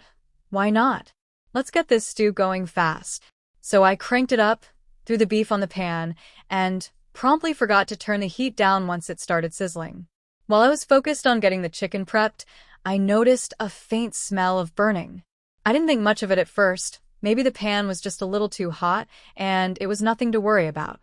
why not? Let's get this stew going fast. So I cranked it up, threw the beef on the pan, and promptly forgot to turn the heat down once it started sizzling. While I was focused on getting the chicken prepped, I noticed a faint smell of burning. I didn't think much of it at first. Maybe the pan was just a little too hot, and it was nothing to worry about.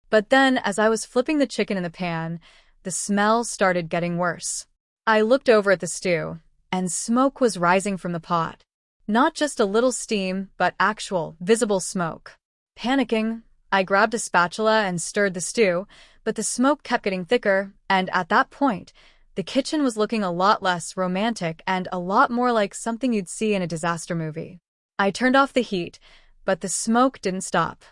But then, as I was flipping the chicken in the pan, the smell started getting worse. I looked over at the stew, and smoke was rising from the pot. Not just a little steam, but actual, visible smoke. Panicking, I grabbed a spatula and stirred the stew, but the smoke kept getting thicker, and at that point, the kitchen was looking a lot less romantic and a lot more like something you'd see in a disaster movie. I turned off the heat, but the smoke didn't stop.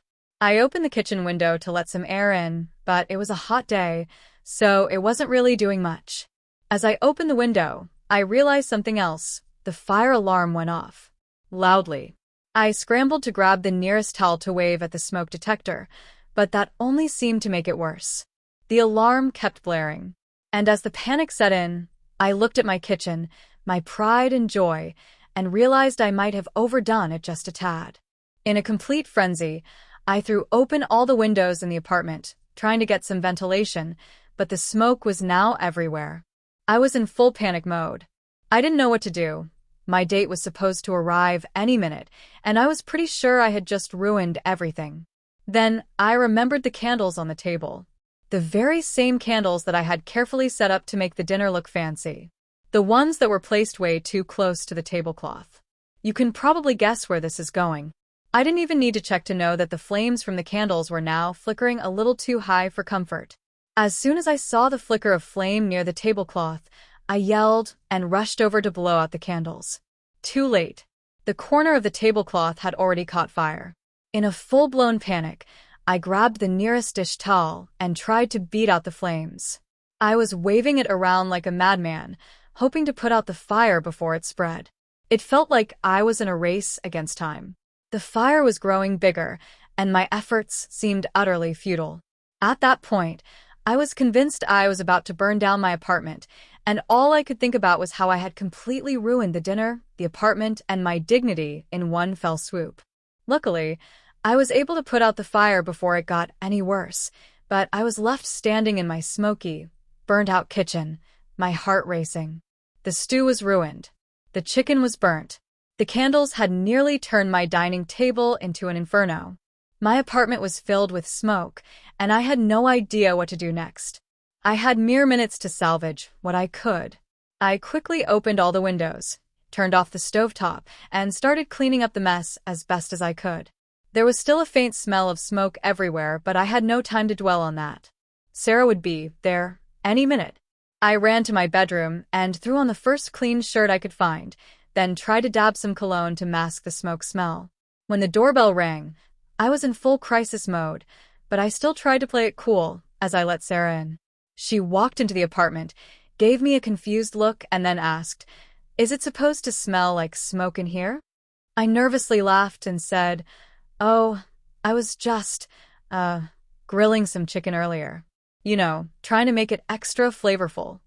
I opened the kitchen window to let some air in, but it was a hot day, so it wasn't really doing much. As I opened the window, I realized something else. The fire alarm went off. Loudly. I scrambled to grab the nearest towel to wave at the smoke detector, but that only seemed to make it worse. The alarm kept blaring. And as the panic set in, I looked at my kitchen, my pride and joy, and realized I might have overdone it just a tad. In a complete frenzy, I threw open all the windows in the apartment, trying to get some ventilation, but the smoke was now everywhere. I was in full panic mode. I didn't know what to do. My date was supposed to arrive any minute, and I was pretty sure I had just ruined everything. Then I remembered the candles on the table. The very same candles that I had carefully set up to make the dinner look fancy. The ones that were placed way too close to the tablecloth. You can probably guess where this is going. I didn't even need to check to know that the flames from the candles were now flickering a little too high for comfort. As soon as I saw the flicker of flame near the tablecloth, I yelled and rushed over to blow out the candles. Too late. The corner of the tablecloth had already caught fire. In a full-blown panic, I grabbed the nearest dish towel and tried to beat out the flames. I was waving it around like a madman, hoping to put out the fire before it spread. It felt like I was in a race against time. The fire was growing bigger, and my efforts seemed utterly futile. At that point, I was convinced I was about to burn down my apartment, and all I could think about was how I had completely ruined the dinner, the apartment, and my dignity in one fell swoop. Luckily, I was able to put out the fire before it got any worse, but I was left standing in my smoky, burned-out kitchen, my heart racing. The stew was ruined. The chicken was burnt. The candles had nearly turned my dining table into an inferno. My apartment was filled with smoke, and I had no idea what to do next. I had mere minutes to salvage what I could. I quickly opened all the windows, turned off the stovetop, and started cleaning up the mess as best as I could. There was still a faint smell of smoke everywhere, but I had no time to dwell on that. Sarah would be there any minute. I ran to my bedroom and threw on the first clean shirt I could find, then tried to dab some cologne to mask the smoke smell. When the doorbell rang, I was in full crisis mode, but I still tried to play it cool as I let Sarah in. She walked into the apartment, gave me a confused look, and then asked, "Is it supposed to smell like smoke in here?" I nervously laughed and said, "Oh, I was just, grilling some chicken earlier. You know, trying to make it extra flavorful."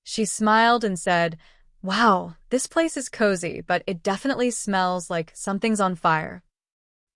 She smiled and said, "Wow, this place is cozy, but it definitely smells like something's on fire."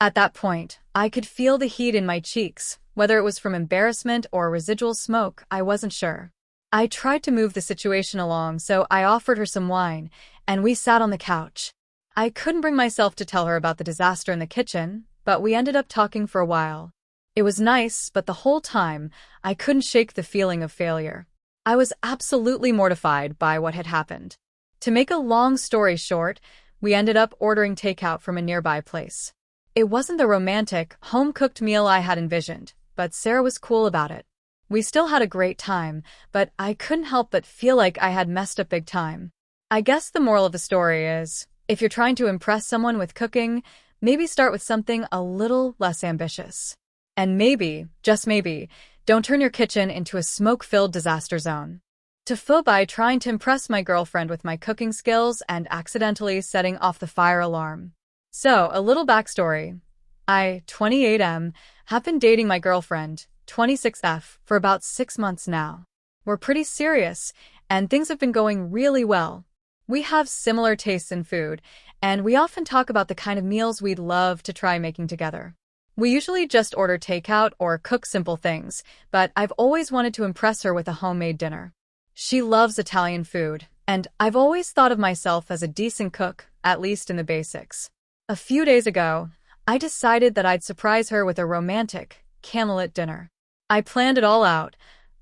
At that point, I could feel the heat in my cheeks. Whether it was from embarrassment or residual smoke, I wasn't sure. I tried to move the situation along, so I offered her some wine, and we sat on the couch. I couldn't bring myself to tell her about the disaster in the kitchen, but we ended up talking for a while. It was nice, but the whole time, I couldn't shake the feeling of failure. I was absolutely mortified by what had happened. To make a long story short, we ended up ordering takeout from a nearby place. It wasn't the romantic, home-cooked meal I had envisioned, but Sarah was cool about it. We still had a great time, but I couldn't help but feel like I had messed up big time. I guess the moral of the story is, if you're trying to impress someone with cooking, maybe start with something a little less ambitious. And maybe, just maybe, don't turn your kitchen into a smoke-filled disaster zone. TIFU by trying to impress my girlfriend with my cooking skills and accidentally setting off the fire alarm. So, a little backstory. I, 28M, have been dating my girlfriend, 26F, for about 6 months now. We're pretty serious, and things have been going really well. We have similar tastes in food, and we often talk about the kind of meals we'd love to try making together. We usually just order takeout or cook simple things, but I've always wanted to impress her with a homemade dinner. She loves Italian food, and I've always thought of myself as a decent cook, at least in the basics. A few days ago, I decided that I'd surprise her with a romantic, candlelit dinner. I planned it all out: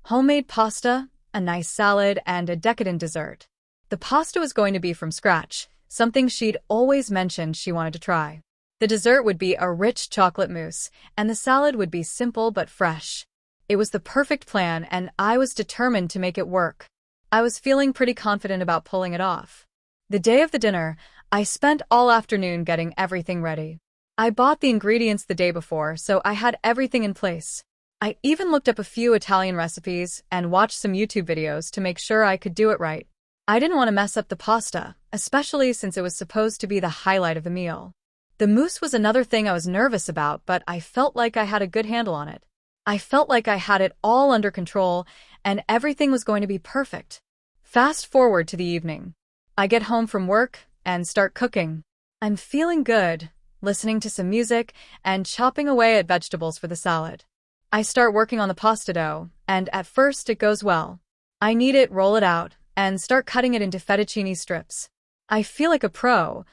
homemade pasta, a nice salad, and a decadent dessert. The pasta was going to be from scratch, something she'd always mentioned she wanted to try. The dessert would be a rich chocolate mousse, and the salad would be simple but fresh. It was the perfect plan, and I was determined to make it work. I was feeling pretty confident about pulling it off. The day of the dinner, I spent all afternoon getting everything ready. I bought the ingredients the day before, so I had everything in place. I even looked up a few Italian recipes and watched some YouTube videos to make sure I could do it right. I didn't want to mess up the pasta, especially since it was supposed to be the highlight of the meal. The mousse was another thing I was nervous about, but I felt like I had a good handle on it. I felt like I had it all under control, and everything was going to be perfect. Fast forward to the evening. I get home from work and start cooking. I'm feeling good, listening to some music and chopping away at vegetables for the salad. I start working on the pasta dough, and at first it goes well. I knead it, roll it out, and start cutting it into fettuccine strips. I feel like a pro,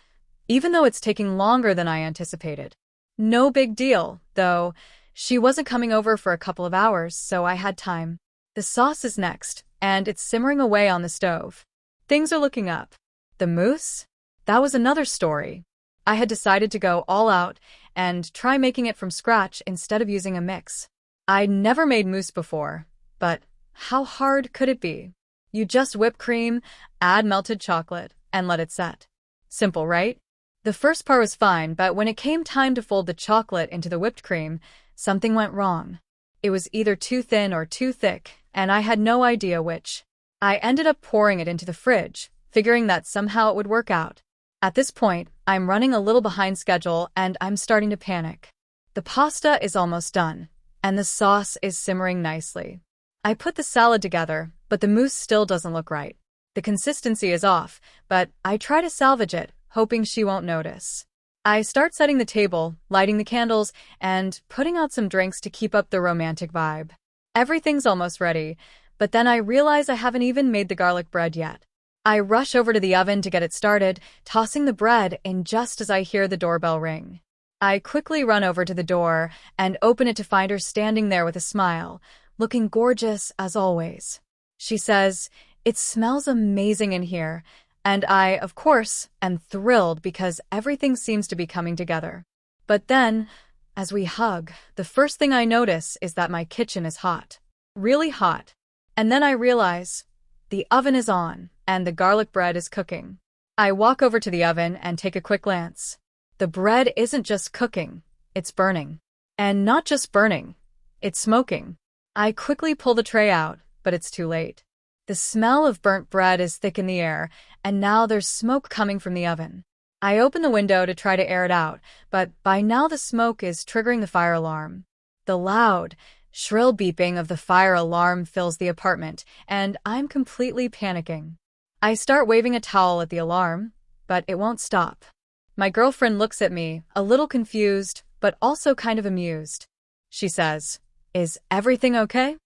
even though it's taking longer than I anticipated. No big deal, though. She wasn't coming over for a couple of hours, so I had time. The sauce is next, and it's simmering away on the stove. Things are looking up. The mousse? That was another story. I had decided to go all out and try making it from scratch instead of using a mix. I'd never made mousse before, but how hard could it be? You just whip cream, add melted chocolate, and let it set. Simple, right? The first part was fine, but when it came time to fold the chocolate into the whipped cream, something went wrong. It was either too thin or too thick, and I had no idea which. I ended up pouring it into the fridge, figuring that somehow it would work out. At this point, I'm running a little behind schedule and I'm starting to panic. The pasta is almost done, and the sauce is simmering nicely. I put the salad together, but the mousse still doesn't look right. The consistency is off, but I try to salvage it, hoping she won't notice. I start setting the table, lighting the candles, and putting out some drinks to keep up the romantic vibe. Everything's almost ready, but then I realize I haven't even made the garlic bread yet. I rush over to the oven to get it started, tossing the bread in just as I hear the doorbell ring. I quickly run over to the door and open it to find her standing there with a smile, looking gorgeous as always. She says, "It smells amazing in here," and I, of course, am thrilled because everything seems to be coming together. But then, as we hug, the first thing I notice is that my kitchen is hot. Really hot. And then I realize the oven is on and the garlic bread is cooking. I walk over to the oven and take a quick glance. The bread isn't just cooking, it's burning. And not just burning, it's smoking. I quickly pull the tray out, but it's too late. The smell of burnt bread is thick in the air, and now there's smoke coming from the oven. I open the window to try to air it out, but by now the smoke is triggering the fire alarm. The loud, shrill beeping of the fire alarm fills the apartment, and I'm completely panicking. I start waving a towel at the alarm, but it won't stop. My girlfriend looks at me, a little confused, but also kind of amused. She says, "Is everything okay?"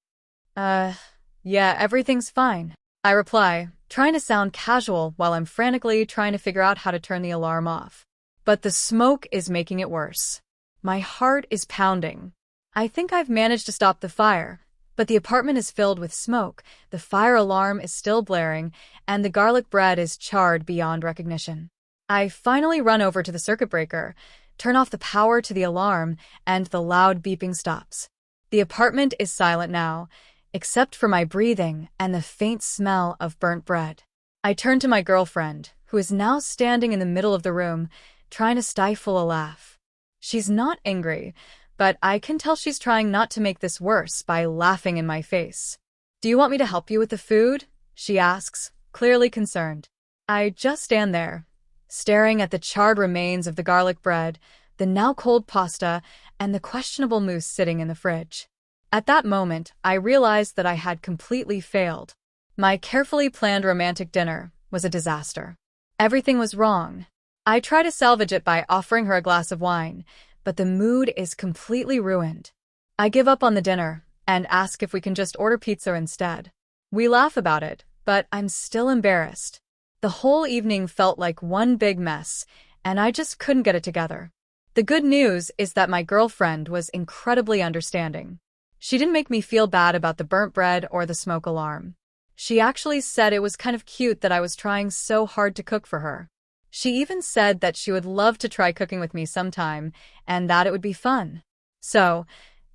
Yeah, everything's fine," I reply, trying to sound casual while I'm frantically trying to figure out how to turn the alarm off. But the smoke is making it worse. My heart is pounding. I think I've managed to stop the fire, but the apartment is filled with smoke, the fire alarm is still blaring, and the garlic bread is charred beyond recognition. I finally run over to the circuit breaker, turn off the power to the alarm, and the loud beeping stops. The apartment is silent now, except for my breathing and the faint smell of burnt bread. I turn to my girlfriend, who is now standing in the middle of the room, trying to stifle a laugh. She's not angry, but I can tell she's trying not to make this worse by laughing in my face. "Do you want me to help you with the food?" she asks, clearly concerned. I just stand there, staring at the charred remains of the garlic bread, the now cold pasta, and the questionable mousse sitting in the fridge. At that moment, I realized that I had completely failed. My carefully planned romantic dinner was a disaster. Everything was wrong. I try to salvage it by offering her a glass of wine, but the mood is completely ruined. I give up on the dinner and ask if we can just order pizza instead. We laugh about it, but I'm still embarrassed. The whole evening felt like one big mess, and I just couldn't get it together. The good news is that my girlfriend was incredibly understanding. She didn't make me feel bad about the burnt bread or the smoke alarm. She actually said it was kind of cute that I was trying so hard to cook for her. She even said that she would love to try cooking with me sometime, and that it would be fun. So,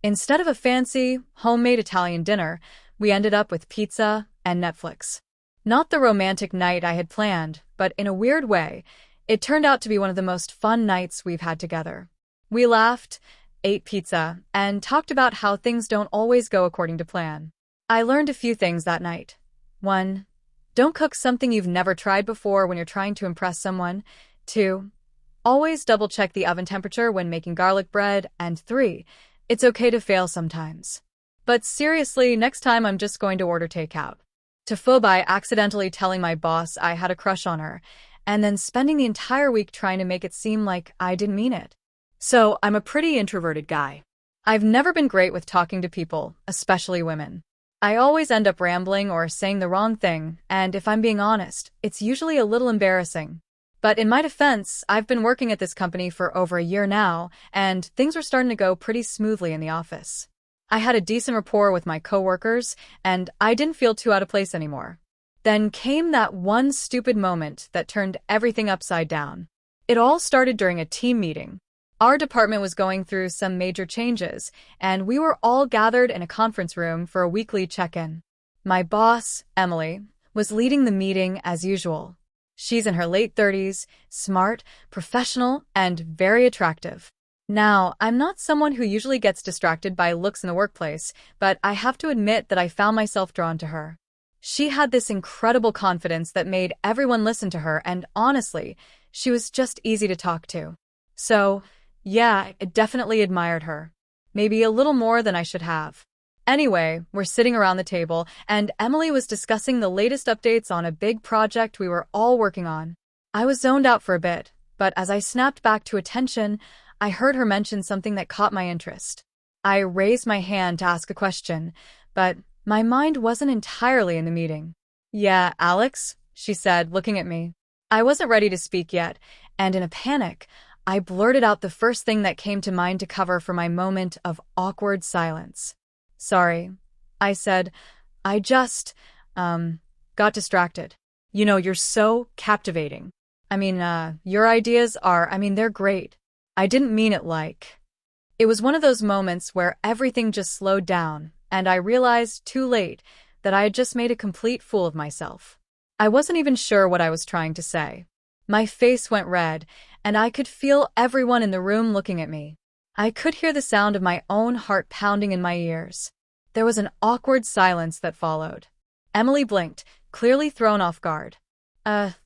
instead of a fancy, homemade Italian dinner, we ended up with pizza and Netflix. Not the romantic night I had planned, but in a weird way, it turned out to be one of the most fun nights we've had together. We laughed, ate pizza, and talked about how things don't always go according to plan. I learned a few things that night. 1. Don't cook something you've never tried before when you're trying to impress someone. 2. Always double-check the oven temperature when making garlic bread. And 3. It's okay to fail sometimes. But seriously, next time I'm just going to order takeout. TIFU by accidentally telling my boss I had a crush on her, and then spending the entire week trying to make it seem like I didn't mean it. So, I'm a pretty introverted guy. I've never been great with talking to people, especially women. I always end up rambling or saying the wrong thing, and if I'm being honest, it's usually a little embarrassing. But in my defense, I've been working at this company for over a year now, and things were starting to go pretty smoothly in the office. I had a decent rapport with my coworkers, and I didn't feel too out of place anymore. Then came that one stupid moment that turned everything upside down. It all started during a team meeting. Our department was going through some major changes, and we were all gathered in a conference room for a weekly check-in. My boss, Emily, was leading the meeting as usual. She's in her late 30s, smart, professional, and very attractive. Now, I'm not someone who usually gets distracted by looks in the workplace, but I have to admit that I found myself drawn to her. She had this incredible confidence that made everyone listen to her, and honestly, she was just easy to talk to. So, yeah, I definitely admired her. Maybe a little more than I should have. Anyway, we're sitting around the table, and Emily was discussing the latest updates on a big project we were all working on. I was zoned out for a bit, but as I snapped back to attention, I heard her mention something that caught my interest. I raised my hand to ask a question, but my mind wasn't entirely in the meeting. "Yeah, Alex," she said, looking at me. I wasn't ready to speak yet, and in a panic, I blurted out the first thing that came to mind to cover for my moment of awkward silence. "Sorry," I said. I just, got distracted. You're so captivating. Your ideas are, they're great. I didn't mean it like. It was one of those moments where everything just slowed down, and I realized too late that I had just made a complete fool of myself. I wasn't even sure what I was trying to say. My face went red, and I could feel everyone in the room looking at me. I could hear the sound of my own heart pounding in my ears. There was an awkward silence that followed. Emily blinked, clearly thrown off guard.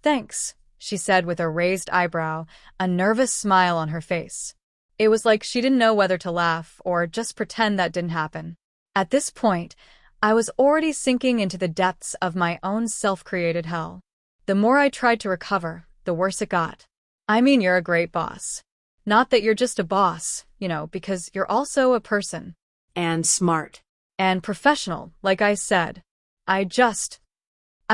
Thanks," she said with a raised eyebrow, a nervous smile on her face. It was like she didn't know whether to laugh or just pretend that didn't happen. At this point, I was already sinking into the depths of my own self-created hell. The more I tried to recover, the worse it got. You're a great boss. Not that you're just a boss, because you're also a person. And smart. And professional, like I said. I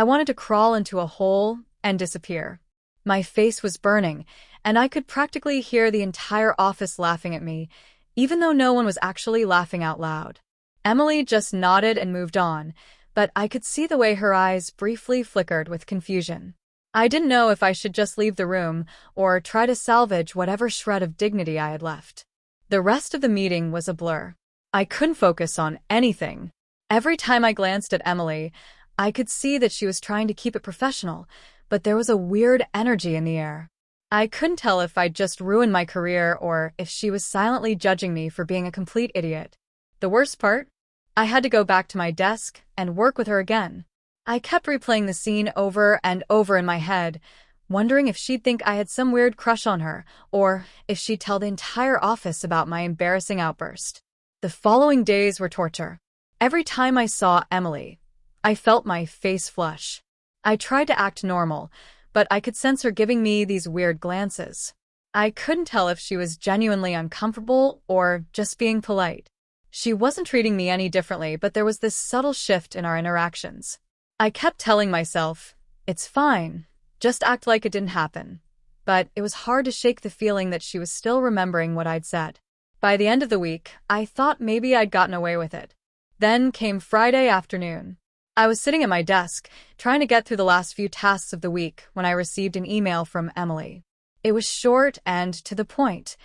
wanted to crawl into a hole and disappear. My face was burning, and I could practically hear the entire office laughing at me, even though no one was actually laughing out loud. Emily just nodded and moved on, but I could see the way her eyes briefly flickered with confusion. I didn't know if I should just leave the room or try to salvage whatever shred of dignity I had left. The rest of the meeting was a blur. I couldn't focus on anything. Every time I glanced at Emily, I could see that she was trying to keep it professional, but there was a weird energy in the air. I couldn't tell if I'd just ruined my career or if she was silently judging me for being a complete idiot. The worst part? I had to go back to my desk and work with her again. I kept replaying the scene over and over in my head, wondering if she'd think I had some weird crush on her, or if she'd tell the entire office about my embarrassing outburst. The following days were torture. Every time I saw Emily, I felt my face flush. I tried to act normal, but I could sense her giving me these weird glances. I couldn't tell if she was genuinely uncomfortable or just being polite. She wasn't treating me any differently, but there was this subtle shift in our interactions. I kept telling myself, "It's fine, just act like it didn't happen." But it was hard to shake the feeling that she was still remembering what I'd said. By the end of the week, I thought maybe I'd gotten away with it. Then came Friday afternoon. I was sitting at my desk, trying to get through the last few tasks of the week when I received an email from Emily. It was short and to the point.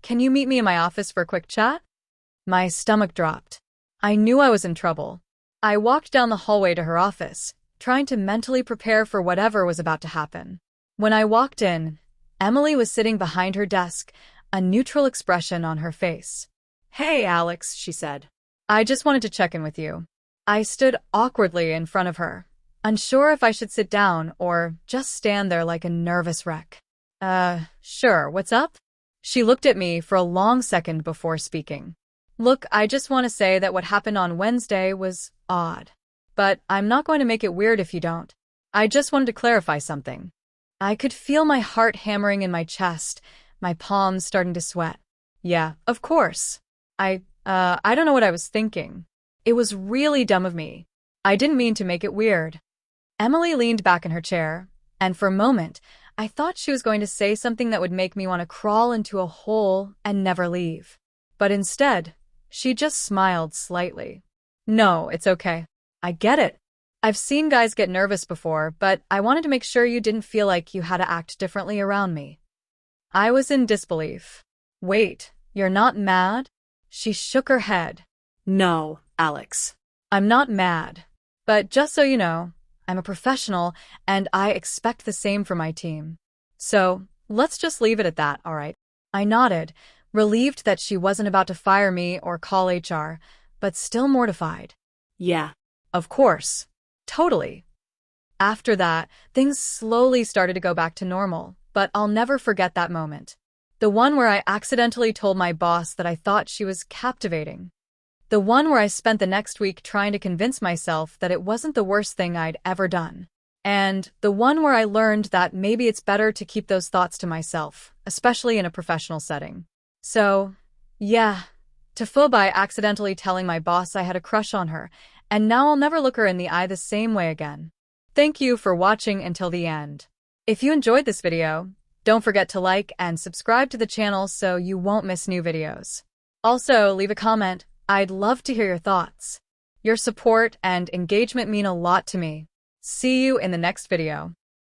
"Can you meet me in my office for a quick chat?" My stomach dropped. I knew I was in trouble. I walked down the hallway to her office, trying to mentally prepare for whatever was about to happen. When I walked in, Emily was sitting behind her desk, a neutral expression on her face. "Hey, Alex," she said. "I just wanted to check in with you." I stood awkwardly in front of her, unsure if I should sit down or just stand there like a nervous wreck. Sure, what's up?" She looked at me for a long second before speaking. "Look, I just want to say that what happened on Wednesday was odd. But I'm not going to make it weird if you don't. I just wanted to clarify something." I could feel my heart hammering in my chest, my palms starting to sweat. "Yeah, of course. I don't know what I was thinking. It was really dumb of me. I didn't mean to make it weird." Emily leaned back in her chair, and for a moment, I thought she was going to say something that would make me want to crawl into a hole and never leave. But instead, she just smiled slightly. No, it's okay. I get it. I've seen guys get nervous before, but I wanted to make sure you didn't feel like you had to act differently around me. I was in disbelief. Wait, you're not mad? She shook her head. No, Alex. I'm not mad. But just so you know, I'm a professional and I expect the same from my team. So, let's just leave it at that, all right? I nodded, relieved that she wasn't about to fire me or call HR, but still mortified. Yeah. Of course. Totally. After that, things slowly started to go back to normal, but I'll never forget that moment. The one where I accidentally told my boss that I thought she was captivating. The one where I spent the next week trying to convince myself that it wasn't the worst thing I'd ever done. And the one where I learned that maybe it's better to keep those thoughts to myself, especially in a professional setting. So, yeah, TIFU by accidentally telling my boss I had a crush on her, and now I'll never look her in the eye the same way again. Thank you for watching until the end. If you enjoyed this video, don't forget to like and subscribe to the channel so you won't miss new videos. Also, leave a comment. I'd love to hear your thoughts. Your support and engagement mean a lot to me. See you in the next video.